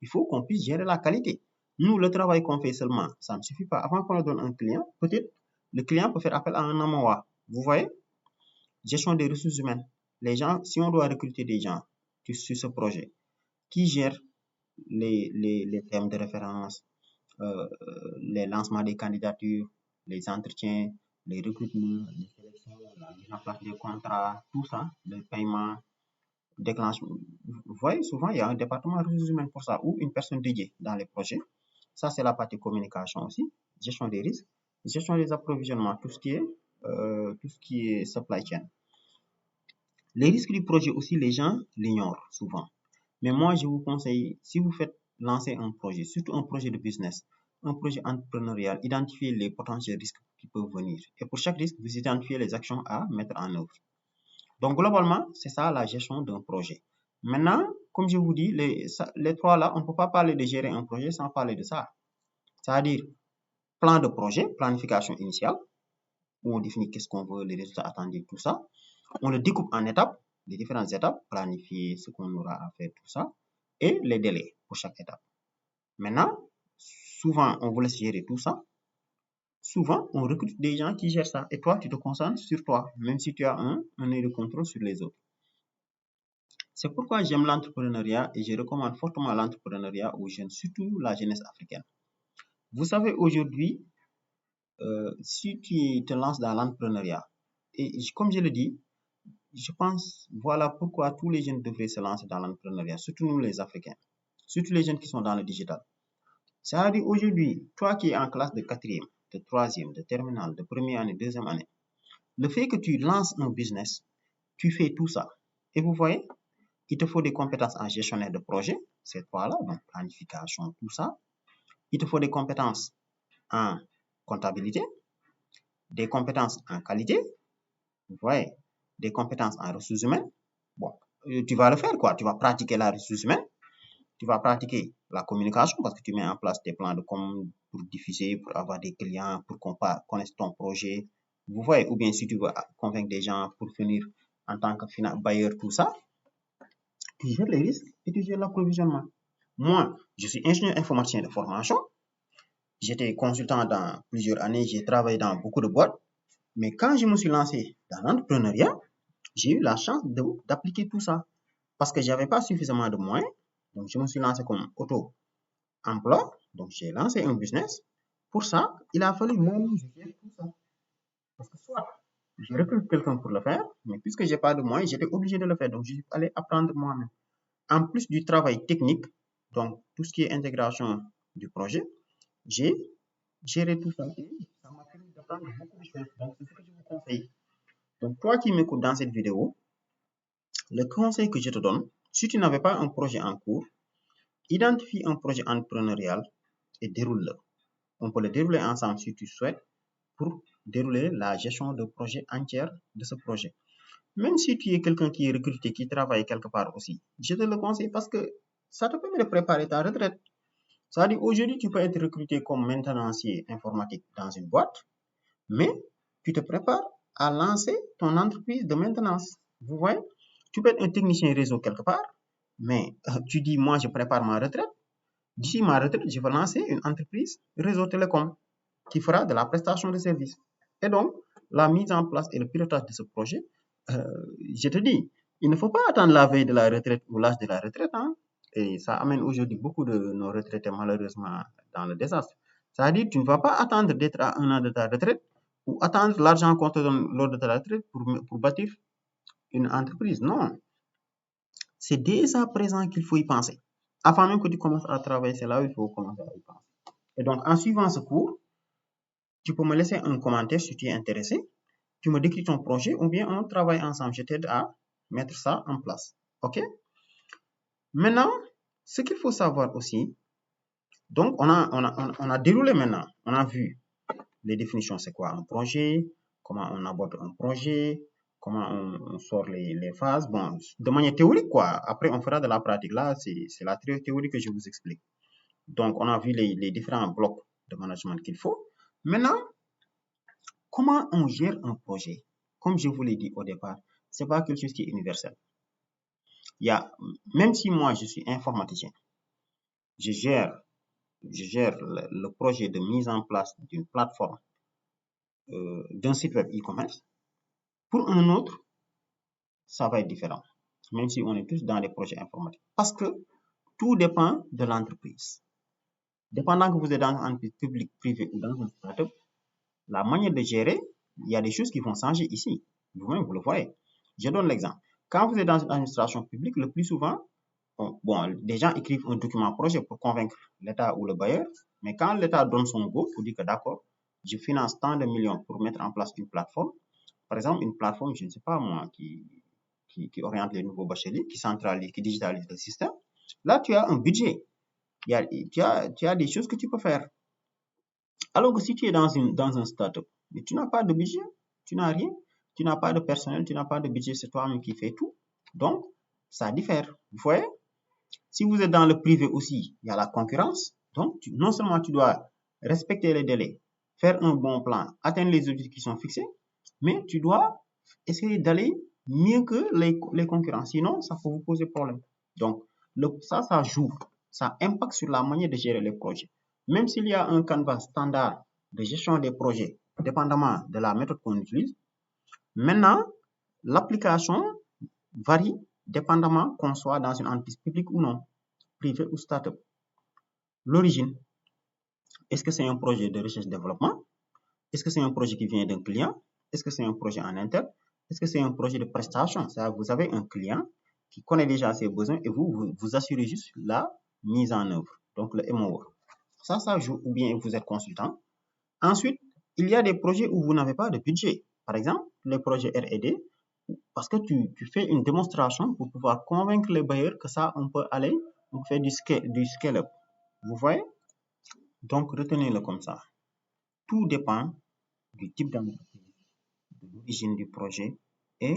il faut qu'on puisse gérer la qualité. Nous, le travail qu'on fait seulement, ça ne suffit pas. Avant qu'on le donne à un client, peut-être le client peut faire appel à un AMOA. Vous voyez? Gestion des ressources humaines. Les gens, si on doit recruter des gens sur ce projet, qui gèrent les thèmes de référence, les lancements des candidatures, les entretiens, les recrutements, les sélections, la mise en place des contrats, tout ça, le paiement, déclenchement. Vous voyez, souvent, il y a un département de ressources humaines pour ça, ou une personne dédiée dans les projets. Ça, c'est la partie communication aussi, gestion des risques, gestion des approvisionnements, tout ce qui est supply chain. Les risques du projet aussi, les gens l'ignorent souvent. Mais moi, je vous conseille, si vous faites lancer un projet, surtout un projet de business, un projet entrepreneurial, identifiez les potentiels risques qui peuvent venir. Et pour chaque risque, vous identifiez les actions à mettre en œuvre. Donc, globalement, c'est ça la gestion d'un projet. Maintenant, comme je vous dis, les trois là, on ne peut pas parler de gérer un projet sans parler de ça. C'est-à-dire, plan de projet, planification initiale, où on définit qu'est-ce qu'on veut, les résultats attendus, tout ça. On le découpe en étapes, les différentes étapes, planifier ce qu'on aura à faire, tout ça, et les délais pour chaque étape. Maintenant, souvent, on vous laisse gérer tout ça. Souvent, on recrute des gens qui gèrent ça. Et toi, tu te concentres sur toi, même si tu as un œil de contrôle sur les autres. C'est pourquoi j'aime l'entrepreneuriat et je recommande fortement l'entrepreneuriat aux jeunes, surtout la jeunesse africaine. Vous savez, aujourd'hui, si tu te lances dans l'entrepreneuriat, et comme je le dis, je pense, voilà pourquoi tous les jeunes devraient se lancer dans l'entrepreneuriat, surtout nous les Africains, surtout les jeunes qui sont dans le digital. C'est-à-dire aujourd'hui, toi qui es en classe de 4e, de 3e, de terminale, de première année, deuxième année, le fait que tu lances un business, tu fais tout ça. Et vous voyez, il te faut des compétences en gestionnaire de projet, ces trois-là, donc planification, tout ça. Il te faut des compétences en comptabilité, des compétences en qualité, vous voyez, des compétences en ressources humaines. Bon, tu vas le faire quoi, tu vas pratiquer la ressource humaine, tu vas pratiquer la communication parce que tu mets en place des plans de com pour diffuser, pour avoir des clients, pour qu'on connaisse ton projet. Vous voyez, ou bien si tu veux convaincre des gens pour venir en tant que bailleur, tout ça, tu gères les risques et tu gères l'approvisionnement. Moi, je suis ingénieur informaticien de formation. J'étais consultant dans plusieurs années, j'ai travaillé dans beaucoup de boîtes. Mais quand je me suis lancé dans l'entrepreneuriat, j'ai eu la chance d'appliquer tout ça. Parce que je n'avais pas suffisamment de moyens. Donc, je me suis lancé comme auto-emploi. Donc, j'ai lancé un business. Pour ça, il a fallu moi-même gérer tout ça. Parce que soit je recrute quelqu'un pour le faire, mais puisque je n'ai pas de moyens, j'étais obligé de le faire. Donc, je suis allé apprendre moi-même. En plus du travail technique, donc tout ce qui est intégration du projet, j'ai géré tout ça et ça m'a permis d'apprendre beaucoup de choses. Donc, c'est ce que je vous conseille. Donc, toi qui m'écoutes dans cette vidéo, le conseil que je te donne, si tu n'avais pas un projet en cours, identifie un projet entrepreneurial et déroule-le. On peut le dérouler ensemble si tu souhaites pour dérouler la gestion de projet entière de ce projet. Même si tu es quelqu'un qui est recruté, qui travaille quelque part aussi, je te le conseille parce que ça te permet de préparer ta retraite. C'est-à-dire, aujourd'hui, tu peux être recruté comme maintenancier informatique dans une boîte, mais tu te prépares à lancer ton entreprise de maintenance. Vous voyez, tu peux être un technicien réseau quelque part, mais tu dis, moi, je prépare ma retraite. D'ici ma retraite, je vais lancer une entreprise réseau télécom qui fera de la prestation de services. Et donc, la mise en place et le pilotage de ce projet, je te dis, il ne faut pas attendre la veille de la retraite ou l'âge de la retraite. Hein. Et ça amène aujourd'hui beaucoup de nos retraités malheureusement dans le désastre. C'est-à-dire, tu ne vas pas attendre d'être à 1 an de ta retraite ou attendre l'argent qu'on te donne lors de ta retraite pour bâtir une entreprise. Non. C'est dès à présent qu'il faut y penser. Avant même que tu commences à travailler, c'est là où il faut commencer à y penser. Et donc, en suivant ce cours, tu peux me laisser un commentaire si tu es intéressé. Tu me décris ton projet ou bien on travaille ensemble. Je t'aide à mettre ça en place. OK? Maintenant, ce qu'il faut savoir aussi, donc on a déroulé maintenant. On a vu les définitions, c'est quoi un projet, comment on aborde un projet, comment on sort les phases. Bon, de manière théorique, quoi. Après, on fera de la pratique. Là, c'est la théorie que je vous explique. Donc, on a vu les différents blocs de management qu'il faut. Maintenant, comment on gère un projet? Comme je vous l'ai dit au départ, c'est pas quelque chose qui est universel. Même si moi, je suis informaticien, je gère le projet de mise en place d'une plateforme, d'un site web e-commerce. Pour un autre, ça va être différent, même si on est tous dans les projets informatiques. Parce que tout dépend de l'entreprise. Dépendant que vous êtes dans une entreprise publique, privée ou dans un startup, la manière de gérer, il y a des choses qui vont changer ici. Vous-même, vous le voyez. Je donne l'exemple. Quand vous êtes dans une administration publique, le plus souvent, des gens écrivent un document projet pour convaincre l'État ou le bailleur, mais quand l'État donne son go pour dire que d'accord, je finance tant de millions pour mettre en place une plateforme, par exemple une plateforme, je ne sais pas moi, qui oriente les nouveaux bacheliers, qui centralise, qui digitalise le système, là tu as un budget, tu as des choses que tu peux faire. Alors que si tu es dans un startup, mais tu n'as pas de budget, tu n'as rien, tu n'as pas de personnel, tu n'as pas de budget, c'est toi-même qui fais tout. Donc, ça diffère. Vous voyez? Si vous êtes dans le privé aussi, il y a la concurrence. Donc, non seulement tu dois respecter les délais, faire un bon plan, atteindre les objectifs qui sont fixés, mais tu dois essayer d'aller mieux que les concurrents. Sinon, ça peut vous poser problème. Donc, ça joue. Ça impacte sur la manière de gérer les projets. Même s'il y a un canevas standard de gestion des projets, dépendamment de la méthode qu'on utilise, maintenant, l'application varie dépendamment qu'on soit dans une entreprise publique ou non, privée ou start-up. L'origine, est-ce que c'est un projet de recherche-développement? Est-ce que c'est un projet qui vient d'un client? Est-ce que c'est un projet en interne? Est-ce que c'est un projet de prestation? C'est-à-dire vous avez un client qui connaît déjà ses besoins et vous assurez juste la mise en œuvre, donc le MOE. Ça joue, ou bien vous êtes consultant. Ensuite, il y a des projets où vous n'avez pas de budget. Par exemple, les projets R&D, parce que tu fais une démonstration pour pouvoir convaincre les bailleurs que ça, on peut aller, on fait du scale-up. Vous voyez? Donc, retenez-le comme ça. Tout dépend du type d'entreprise, de l'origine du projet et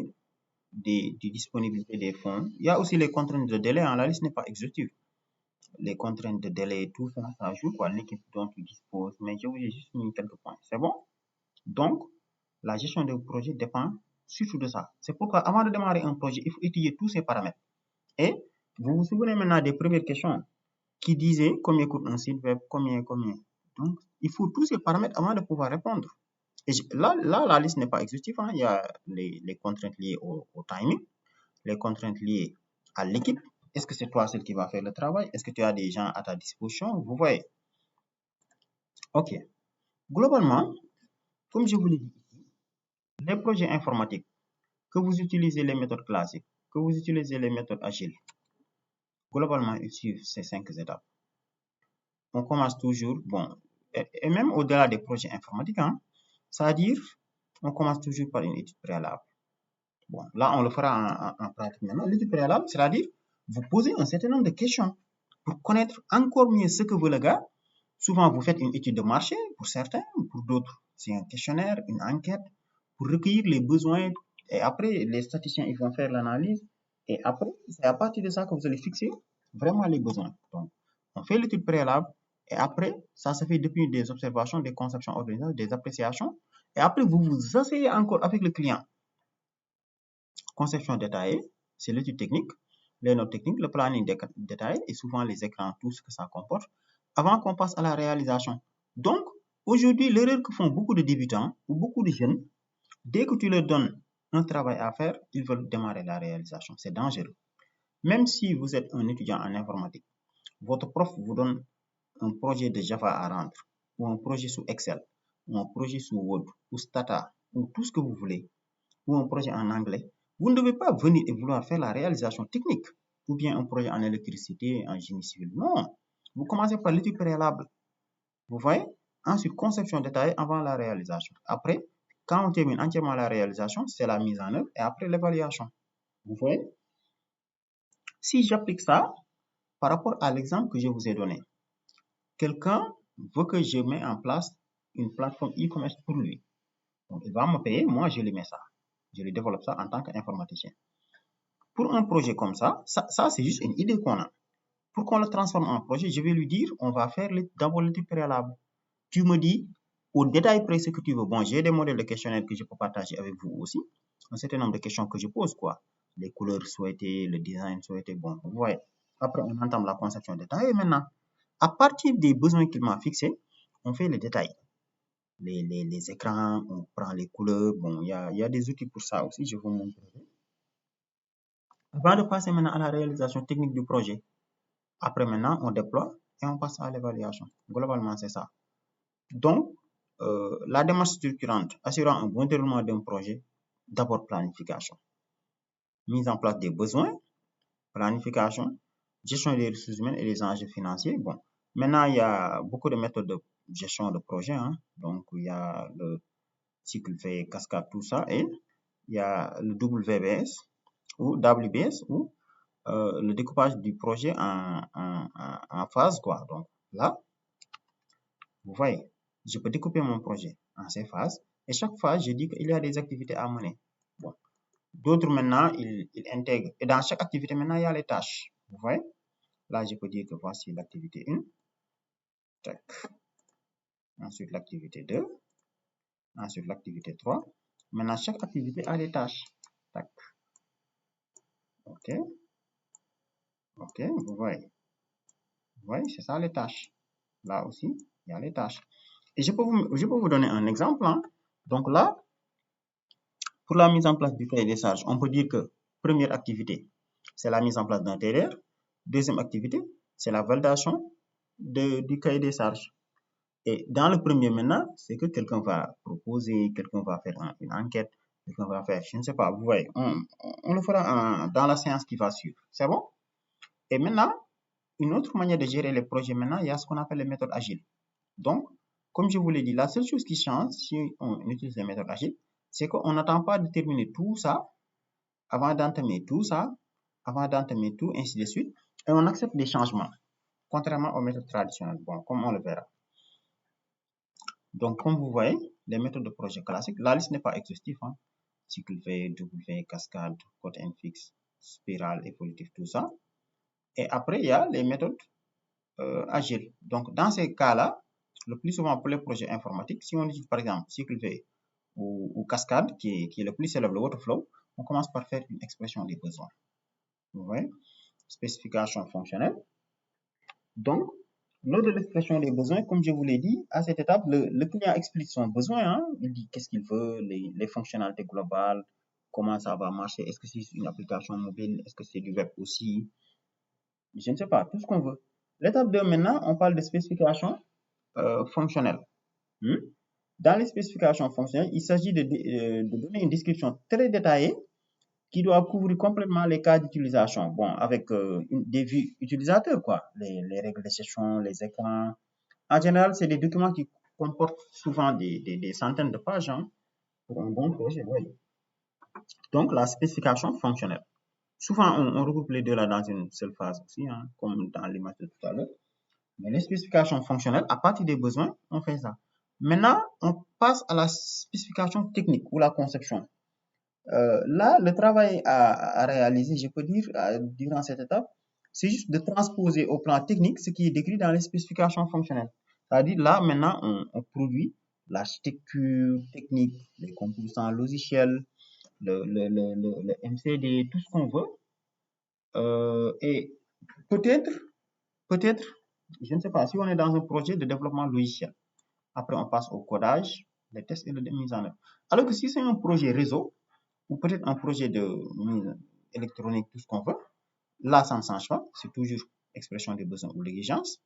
des disponibilités des fonds. Il y a aussi les contraintes de délai. La liste n'est pas exhaustive. Les contraintes de délai, tout ça, ça joue, quoi, l'équipe dont tu disposes. Mais je vous ai juste mis quelques points. C'est bon? Donc, la gestion des projets dépend surtout de ça. C'est pourquoi, avant de démarrer un projet, il faut étudier tous ces paramètres. Et vous vous souvenez maintenant des premières questions qui disaient combien coûte un site web, combien. Donc, il faut tous ces paramètres avant de pouvoir répondre. Et là, la liste n'est pas exhaustive. Hein. Il y a les contraintes liées au timing, les contraintes liées à l'équipe. Est-ce que c'est toi seul qui va faire le travail? Est-ce que tu as des gens à ta disposition? Vous voyez? OK. Globalement, comme je vous l'ai dit ici, les projets informatiques, que vous utilisez les méthodes classiques, que vous utilisez les méthodes agiles, globalement, ils suivent ces 5 étapes. On commence toujours, et même au-delà des projets informatiques, hein, c'est-à-dire, on commence toujours par une étude préalable. Bon, là, on le fera en pratique maintenant. L'étude préalable, c'est-à-dire, vous posez un certain nombre de questions pour connaître encore mieux ce que veut le gars Souvent, vous faites une étude de marché pour certains, pour d'autres, c'est un questionnaire, une enquête pour recueillir les besoins. Et après, les statisticiens, ils vont faire l'analyse. Et après, c'est à partir de ça que vous allez fixer vraiment les besoins. Donc, on fait l'étude préalable. Et après, ça se fait depuis des observations, des conceptions organisationnelles, des appréciations. Et après, vous vous asseyez encore avec le client. Conception détaillée, c'est l'étude technique, les notes techniques, le planning détaillé et souvent les écrans, tout ce que ça comporte, avant qu'on passe à la réalisation. Donc, aujourd'hui, l'erreur que font beaucoup de débutants ou beaucoup de jeunes, dès que tu leur donnes un travail à faire, ils veulent démarrer la réalisation. C'est dangereux. Même si vous êtes un étudiant en informatique, votre prof vous donne un projet de Java à rendre, ou un projet sous Excel, ou un projet sous Word, ou Stata, ou tout ce que vous voulez, ou un projet en anglais, vous ne devez pas venir et vouloir faire la réalisation technique, ou bien un projet en électricité, en génie civil. Non, vous commencez par l'étude préalable. Vous voyez? Ensuite, conception détaillée avant la réalisation. Après, quand on termine entièrement la réalisation, c'est la mise en œuvre et après l'évaluation. Vous voyez? Si j'applique ça par rapport à l'exemple que je vous ai donné, quelqu'un veut que je mette en place une plateforme e-commerce pour lui. Donc, il va me payer, moi je lui mets ça. Je lui développe ça en tant qu'informaticien. Pour un projet comme ça c'est juste une idée qu'on a. Pour qu'on le transforme en projet, je vais lui dire, on va faire d'abord l'étude préalable. Tu me dis au détail près ce que tu veux. Bon, j'ai des modèles de questionnaires que je peux partager avec vous aussi. Un certain nombre de questions que je pose, quoi. Les couleurs souhaitées, le design souhaité, bon, vous voyez. Après, on entame la conception détaillée. Et maintenant, à partir des besoins qu'il m'a fixés, on fait les détails. Les écrans, on prend les couleurs. Bon, il y a des outils pour ça aussi, je vous montrerai. Avant de passer maintenant à la réalisation technique du projet, après maintenant, on déploie et on passe à l'évaluation. Globalement, c'est ça. Donc, la démarche structurante assurant un bon déroulement d'un projet, d'abord planification. Mise en place des besoins, planification, gestion des ressources humaines et des enjeux financiers. Bon, maintenant, il y a beaucoup de méthodes de gestion de projet. Hein. Donc, il y a le cycle V, cascade, tout ça. Et il y a le WBS ou WBS ou le découpage du projet en phases, quoi. Donc, là, vous voyez, je peux découper mon projet en ces phases. Et chaque phase, je dis qu'il y a des activités à mener. Bon. D'autres, maintenant, ils intègrent. Et dans chaque activité, maintenant, il y a les tâches. Vous voyez? Là, je peux dire que voici l'activité 1. Tac. Ensuite, l'activité 2. Ensuite, l'activité 3. Maintenant, chaque activité a des tâches. Tac. OK. OK, vous voyez. Vous voyez, c'est ça les tâches. Là aussi, il y a les tâches. Et je peux vous donner un exemple. Hein. Donc là, pour la mise en place du cahier des charges, on peut dire que première activité, c'est la mise en place d'un TDR. Deuxième activité, c'est la validation du cahier des charges. Et dans le premier maintenant, c'est que quelqu'un va proposer, quelqu'un va faire une enquête, quelqu'un va faire, je ne sais pas, vous voyez, on le fera dans la séance qui va suivre. C'est bon? Et maintenant, une autre manière de gérer les projets maintenant, il y a ce qu'on appelle les méthodes agiles. Donc, comme je vous l'ai dit, la seule chose qui change si on utilise les méthodes agiles, c'est qu'on n'attend pas de terminer tout ça avant d'entamer tout ça, avant d'entamer tout, ainsi de suite, et on accepte des changements, contrairement aux méthodes traditionnelles. Bon, comme on le verra. Donc, comme vous voyez, les méthodes de projet classiques, la liste n'est pas exhaustive. Hein. Cycle V, W, cascade, code fixe, spirale, évolutive, tout ça. Et après, il y a les méthodes agiles. Donc, dans ces cas-là, le plus souvent pour les projets informatiques, si on utilise par exemple cycle V ou cascade, qui est le plus célèbre, le waterflow, on commence par faire une expression des besoins. Vous voyez? Spécification fonctionnelle. Donc, lors de l'expression des besoins, comme je vous l'ai dit, à cette étape, le client explique son besoin. Hein, il dit qu'est-ce qu'il veut, les fonctionnalités globales, comment ça va marcher, est-ce que c'est une application mobile, est-ce que c'est du web aussi, je ne sais pas, tout ce qu'on veut. L'étape 2, maintenant, on parle de spécification fonctionnelle. Dans les spécifications fonctionnelles, il s'agit de donner une description très détaillée qui doit couvrir complètement les cas d'utilisation. Bon, avec des vues utilisateurs, quoi. Les règles de gestion, les écrans. En général, c'est des documents qui comportent souvent des centaines de pages hein, pour un bon projet. Oui. Donc, la spécification fonctionnelle. Souvent, on regroupe les deux là dans une seule phase aussi, hein, comme dans l'image de tout à l'heure. Mais les spécifications fonctionnelles, à partir des besoins, on fait ça. Maintenant, on passe à la spécification technique ou la conception. Là, le travail à réaliser, je peux dire, durant cette étape, c'est juste de transposer au plan technique ce qui est décrit dans les spécifications fonctionnelles. C'est-à-dire, là, maintenant, on produit l'architecture technique, les composants logiciels, le MCD, tout ce qu'on veut. Et peut-être, je ne sais pas, si on est dans un projet de développement logiciel, après on passe au codage, les tests et la mise en œuvre. Alors que si c'est un projet réseau, ou peut-être un projet de mise électronique, tout ce qu'on veut, là, ça ne change pas, c'est toujours expression des besoins ou l'exigence.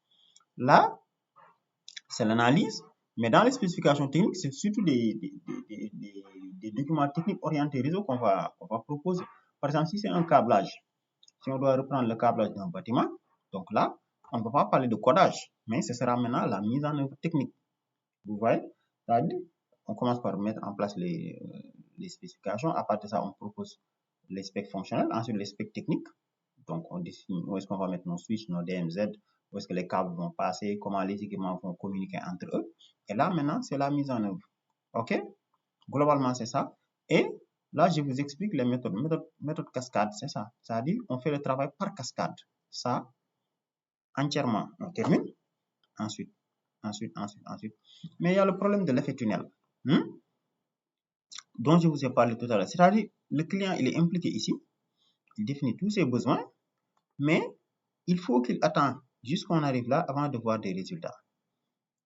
Là, c'est l'analyse, mais dans les spécifications techniques, c'est surtout des documents techniques orientés réseau qu'on va proposer. Par exemple, si c'est un câblage, si on doit reprendre le câblage d'un bâtiment, donc là, on ne peut pas parler de codage, mais ce sera maintenant la mise en œuvre technique. Vous voyez? C'est-à-dire, on commence par mettre en place les spécifications. À partir de ça, on propose les specs fonctionnels, ensuite les specs techniques. Donc, on définit où est-ce qu'on va mettre nos switches, nos DMZ, où est-ce que les câbles vont passer, comment les équipements vont communiquer entre eux. Et là, maintenant, c'est la mise en œuvre. OK? Globalement, c'est ça. Et là, je vous explique les méthodes. Méthode cascade, c'est ça. C'est-à-dire, on fait le travail par cascade. Ça, entièrement, on termine. Ensuite. Mais il y a le problème de l'effet tunnel, dont je vous ai parlé tout à l'heure. C'est-à-dire, le client, il est impliqué ici. Il définit tous ses besoins, mais il faut qu'il attende jusqu'on arrive là avant de voir des résultats.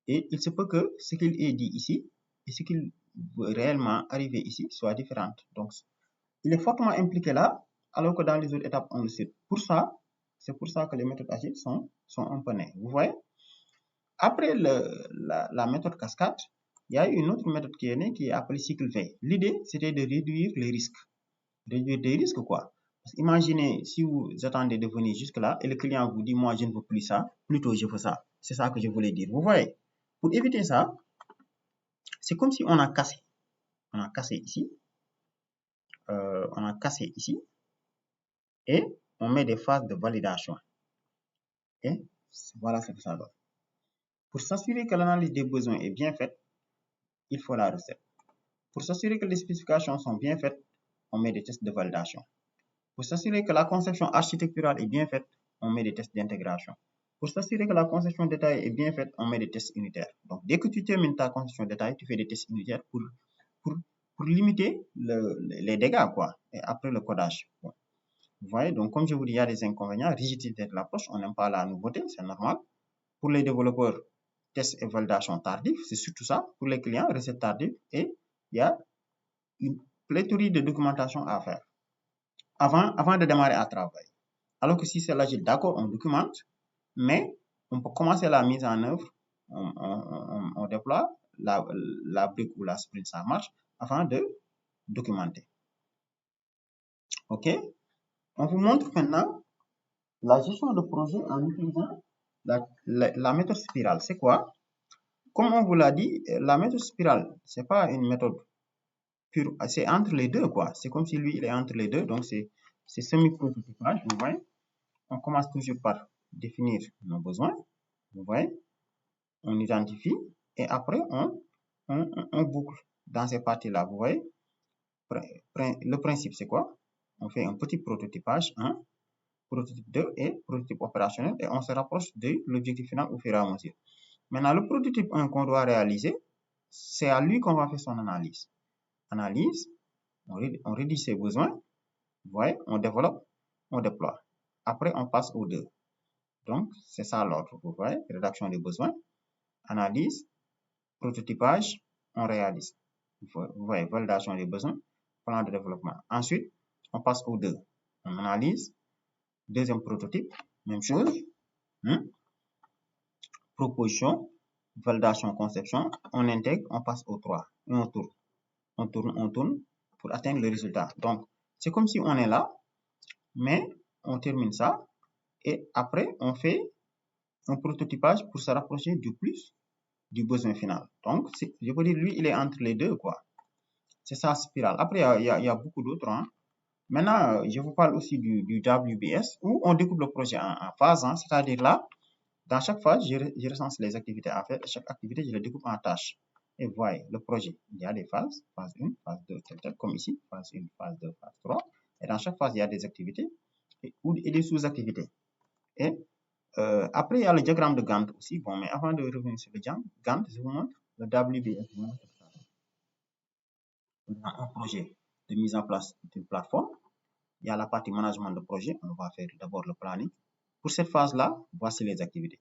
Et il se peut que ce qu'il ait dit ici et ce qu'il veut réellement arriver ici soit différent. Donc, il est fortement impliqué là, alors que dans les autres étapes, on le sait. C'est pour ça que les méthodes agiles sont un peu nées. Vous voyez? Après la méthode cascade, il y a une autre méthode qui est née qui est appelée cycle V. L'idée, c'était de réduire les risques. Réduire des risques, quoi? Parce imaginez si vous attendez de venir jusque-là et le client vous dit, moi, je ne veux plus ça, plutôt je veux ça. C'est ça que je voulais dire. Vous voyez? Pour éviter ça, c'est comme si on a cassé. On a cassé ici. Et on met des phases de validation. Et voilà ce que ça donne. Pour s'assurer que l'analyse des besoins est bien faite, il faut la recette. Pour s'assurer que les spécifications sont bien faites, on met des tests de validation. Pour s'assurer que la conception architecturale est bien faite, on met des tests d'intégration. Pour s'assurer que la conception détaillée est bien faite, on met des tests unitaires. Donc, dès que tu termines ta conception détaillée, tu fais des tests unitaires pour limiter les dégâts, quoi. Et après le codage. Bon. Vous voyez, donc comme je vous dis, il y a des inconvénients. Rigidité de l'approche, on n'aime pas la nouveauté, c'est normal. Pour les développeurs, tests et validation tardifs, c'est surtout ça. Pour les clients, recettes tardives. Et il y a une pléthore de documentation à faire avant de démarrer à travailler. Alors que si c'est l'agile, d'accord, on documente, mais on peut commencer la mise en œuvre, on déploie la brique ou la sprint, ça marche, avant de documenter. OK? On vous montre maintenant la gestion de projet en utilisant la méthode spirale. C'est quoi? Comme on vous l'a dit, la méthode spirale, c'est pas une méthode pure, c'est entre les deux, quoi. C'est comme si lui, il est entre les deux, donc c'est semi-prototypage, vous voyez. On commence toujours par définir nos besoins, vous voyez. On identifie et après, on boucle dans ces parties-là, vous voyez. Le principe, c'est quoi? On fait un petit prototypage 1, prototype 2 et prototype opérationnel et on se rapproche de l'objectif final au fur et à mesure. Maintenant, le prototype 1 qu'on doit réaliser, c'est à lui qu'on va faire son analyse. Analyse, on rédige ses besoins, vous voyez, on développe, on déploie. Après, on passe au 2. Donc, c'est ça l'ordre, vous voyez, rédaction des besoins, analyse, prototypage, on réalise. Vous voyez, validation des besoins, plan de développement. Ensuite, on passe au 2. On analyse, deuxième prototype, même chose. Proposition, validation, conception, on intègre, on passe au 3. Et on tourne. On tourne pour atteindre le résultat. Donc, c'est comme si on est là, mais on termine ça. Et après, on fait un prototypage pour se rapprocher du plus du besoin final. Donc, je peux dire, lui, il est entre les deux, quoi. C'est ça, spirale. Après, il y a beaucoup d'autres. Maintenant, je vous parle aussi du WBS, où on découpe le projet en phases. C'est-à-dire là, Dans chaque phase, je recense les activités à faire et chaque activité, je les découpe en tâches. Et voyez, le projet, il y a des phases, phase 1, phase 2, tel, comme ici, phase 1, phase 2, phase 3. Et dans chaque phase, il y a des activités et des sous-activités. Et après, il y a le diagramme de Gantt aussi. Bon, mais avant de revenir sur le Gantt, je vous montre le WBS. Dans un projet de mise en place d'une plateforme, il y a la partie management de projet. On va faire d'abord le planning. Pour cette phase-là, voici les activités.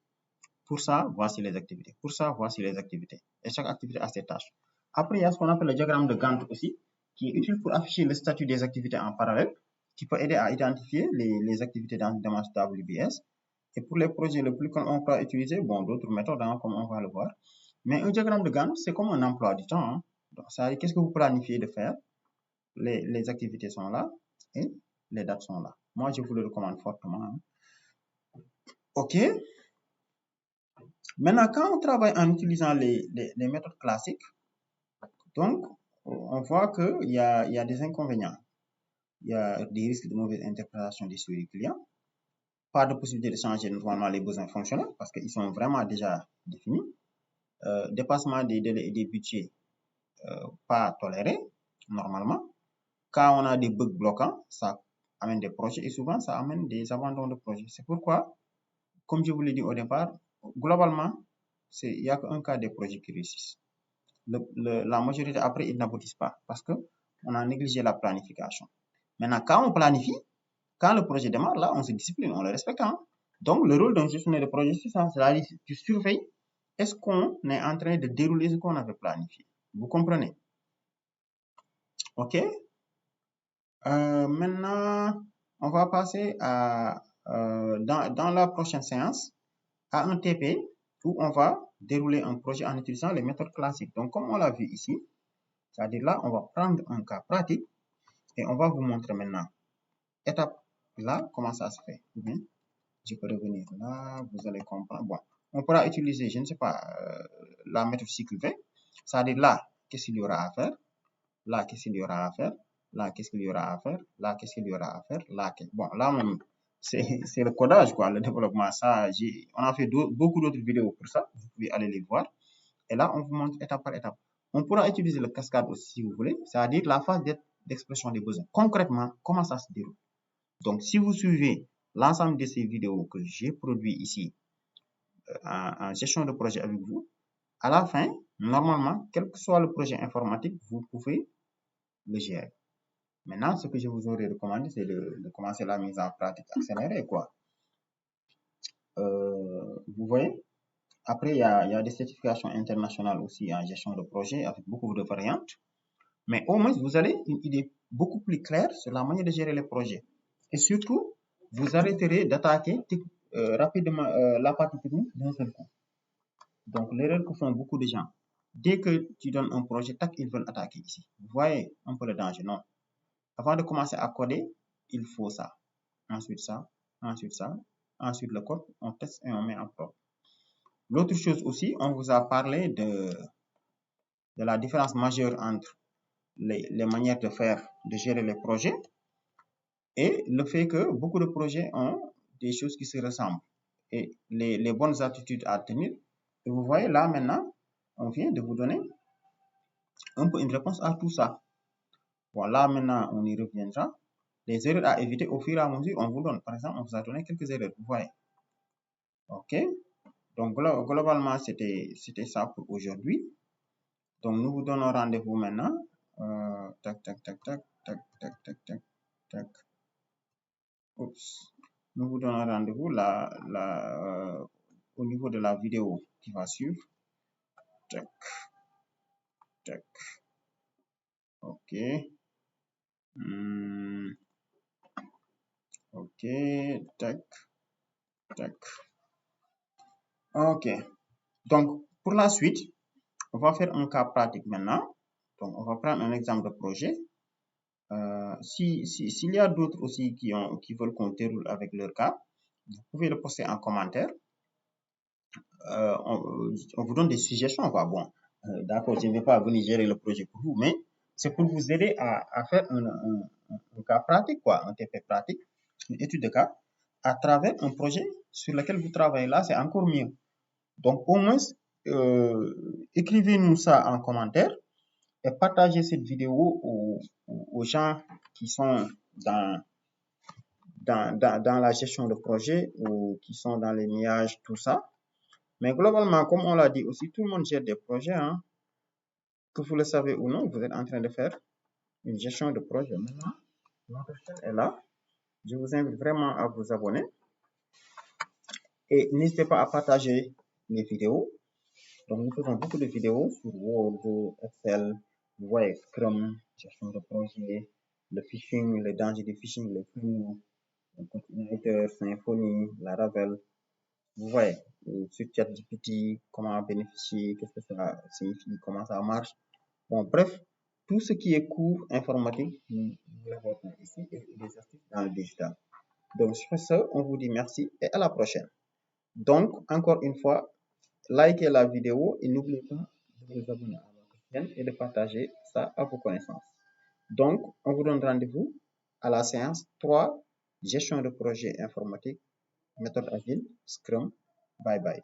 Pour ça, voici les activités. Pour ça, voici les activités. Et chaque activité a ses tâches. Après, il y a ce qu'on appelle le diagramme de Gantt aussi, qui est utile pour afficher le statut des activités en parallèle, qui peut aider à identifier les activités dans une démarche WBS. Et pour les projets les plus qu'on peut utiliser, bon, d'autres méthodes, hein, comme on va le voir. Mais un diagramme de Gantt, c'est comme un emploi du temps. Hein. Donc, ça veut dire qu'est-ce que vous planifiez de faire? Les activités sont là et les dates sont là. Moi, je vous le recommande fortement. Hein. OK. Maintenant, quand on travaille en utilisant les méthodes classiques, donc, on voit qu'il y a des inconvénients. Il y a des risques de mauvaise interprétation des souhaits clients. Pas de possibilité de changer normalement les besoins fonctionnels parce qu'ils sont vraiment déjà définis. Dépassement des délais et des budgets pas tolérés normalement. Quand on a des bugs bloquants, ça amène des projets et souvent ça amène des abandons de projets. C'est pourquoi, comme je vous l'ai dit au départ, globalement, il n'y a qu'un cas des projets qui réussissent. La majorité après, ils n'aboutissent pas parce qu'on a négligé la planification. Maintenant, quand on planifie, quand le projet démarre, là, on se discipline, on le respecte. Hein. Donc, le rôle d'un gestionnaire de projet, c'est ça. C'est-à-dire, tu surveilles, est-ce qu'on est en train de dérouler ce qu'on avait planifié? Vous comprenez? OK. Maintenant, on va passer dans la prochaine séance à un TP où on va dérouler un projet en utilisant les méthodes classiques. Donc, comme on l'a vu ici, c'est-à-dire là, on va prendre un cas pratique et on va vous montrer maintenant, étape là, comment ça se fait. Bien, je peux revenir là, vous allez comprendre. Bon, on pourra utiliser, je ne sais pas, la méthode cycle V, c'est-à-dire là, qu'est-ce qu'il y aura à faire, là, qu'est-ce qu'il y aura à faire, là, qu'est-ce qu'il y aura à faire, là, qu'est-ce qu'il y aura à faire, là, bon, là, même, c'est le codage, quoi, le développement. Ça, on a fait beaucoup d'autres vidéos pour ça, vous pouvez aller les voir. Et là, on vous montre étape par étape. On pourra utiliser le cascade aussi si vous voulez, c'est-à-dire la phase d'expression des besoins. Concrètement, comment ça se déroule? Donc, si vous suivez l'ensemble de ces vidéos que j'ai produites ici en gestion de projet avec vous, à la fin, normalement, quel que soit le projet informatique, vous pouvez le gérer. Maintenant, ce que je vous aurais recommandé, c'est de commencer la mise en pratique accélérée, quoi. Vous voyez? Après, il y a des certifications internationales aussi en gestion de projet avec beaucoup de variantes. Mais au moins, vous avez une idée beaucoup plus claire sur la manière de gérer les projets. Et surtout, vous arrêterez d'attaquer rapidement la partie technique d'un seul coup. Donc, l'erreur que font beaucoup de gens, dès que tu donnes un projet, tac, ils veulent attaquer ici. Vous voyez un peu le danger, non? Avant de commencer à coder, il faut ça. Ensuite ça, ensuite ça, ensuite le code, on teste et on met en prod. L'autre chose aussi, on vous a parlé de la différence majeure entre les manières de faire, de gérer les projets et le fait que beaucoup de projets ont des choses qui se ressemblent et les bonnes attitudes à tenir. Et vous voyez là maintenant, on vient de vous donner un peu une réponse à tout ça. Voilà, maintenant on y reviendra. Les erreurs à éviter au fur et à mesure, on vous donne. Par exemple, on vous a donné quelques erreurs, vous voyez. OK. Donc, globalement, c'était ça pour aujourd'hui. Donc, nous vous donnons rendez-vous maintenant. Tac, tac, tac, tac, tac, tac, tac, tac, tac. Oups. Nous vous donnons rendez-vous au niveau de la vidéo qui va suivre. Tac, tac. OK. OK. Tac, tac. OK. Donc, pour la suite, on va faire un cas pratique maintenant. Donc, on va prendre un exemple de projet. S'il y a d'autres aussi qui veulent qu'on déroule avec leur cas, vous pouvez le poster en commentaire. On vous donne des suggestions, quoi. Bon, d'accord, je ne vais pas venir gérer le projet pour vous, mais c'est pour vous aider à faire un cas pratique, quoi, un TP pratique, une étude de cas, à travers un projet sur lequel vous travaillez. Là, c'est encore mieux. Donc, au moins, écrivez-nous ça en commentaire et partagez cette vidéo aux gens qui sont dans la gestion de projet ou qui sont dans les nuages, tout ça. Mais globalement, comme on l'a dit aussi, tout le monde gère des projets. Hein. Que vous le savez ou non, vous êtes en train de faire une gestion de projet. Maintenant, notre chaîne est là. Je vous invite vraiment à vous abonner. Et n'hésitez pas à partager les vidéos. Donc, nous faisons beaucoup de vidéos sur Word, Excel, vous voyez, Scrum, gestion de projet, le phishing, les dangers du phishing, le flou, le Continuator, Symfony, Laravel. Vous voyez, sur ChatGPT, comment bénéficier, qu'est-ce que ça signifie, comment ça marche. Bon, bref, tout ce qui est cours informatique, nous l'avons ici et des astuces dans le digital. Donc, sur ce, on vous dit merci et à la prochaine. Donc, encore une fois, likez la vidéo et n'oubliez pas de vous abonner à notre chaîne et de partager ça à vos connaissances. Donc, on vous donne rendez-vous à la séance 3, gestion de projet informatique, méthode agile, Scrum. Bye bye.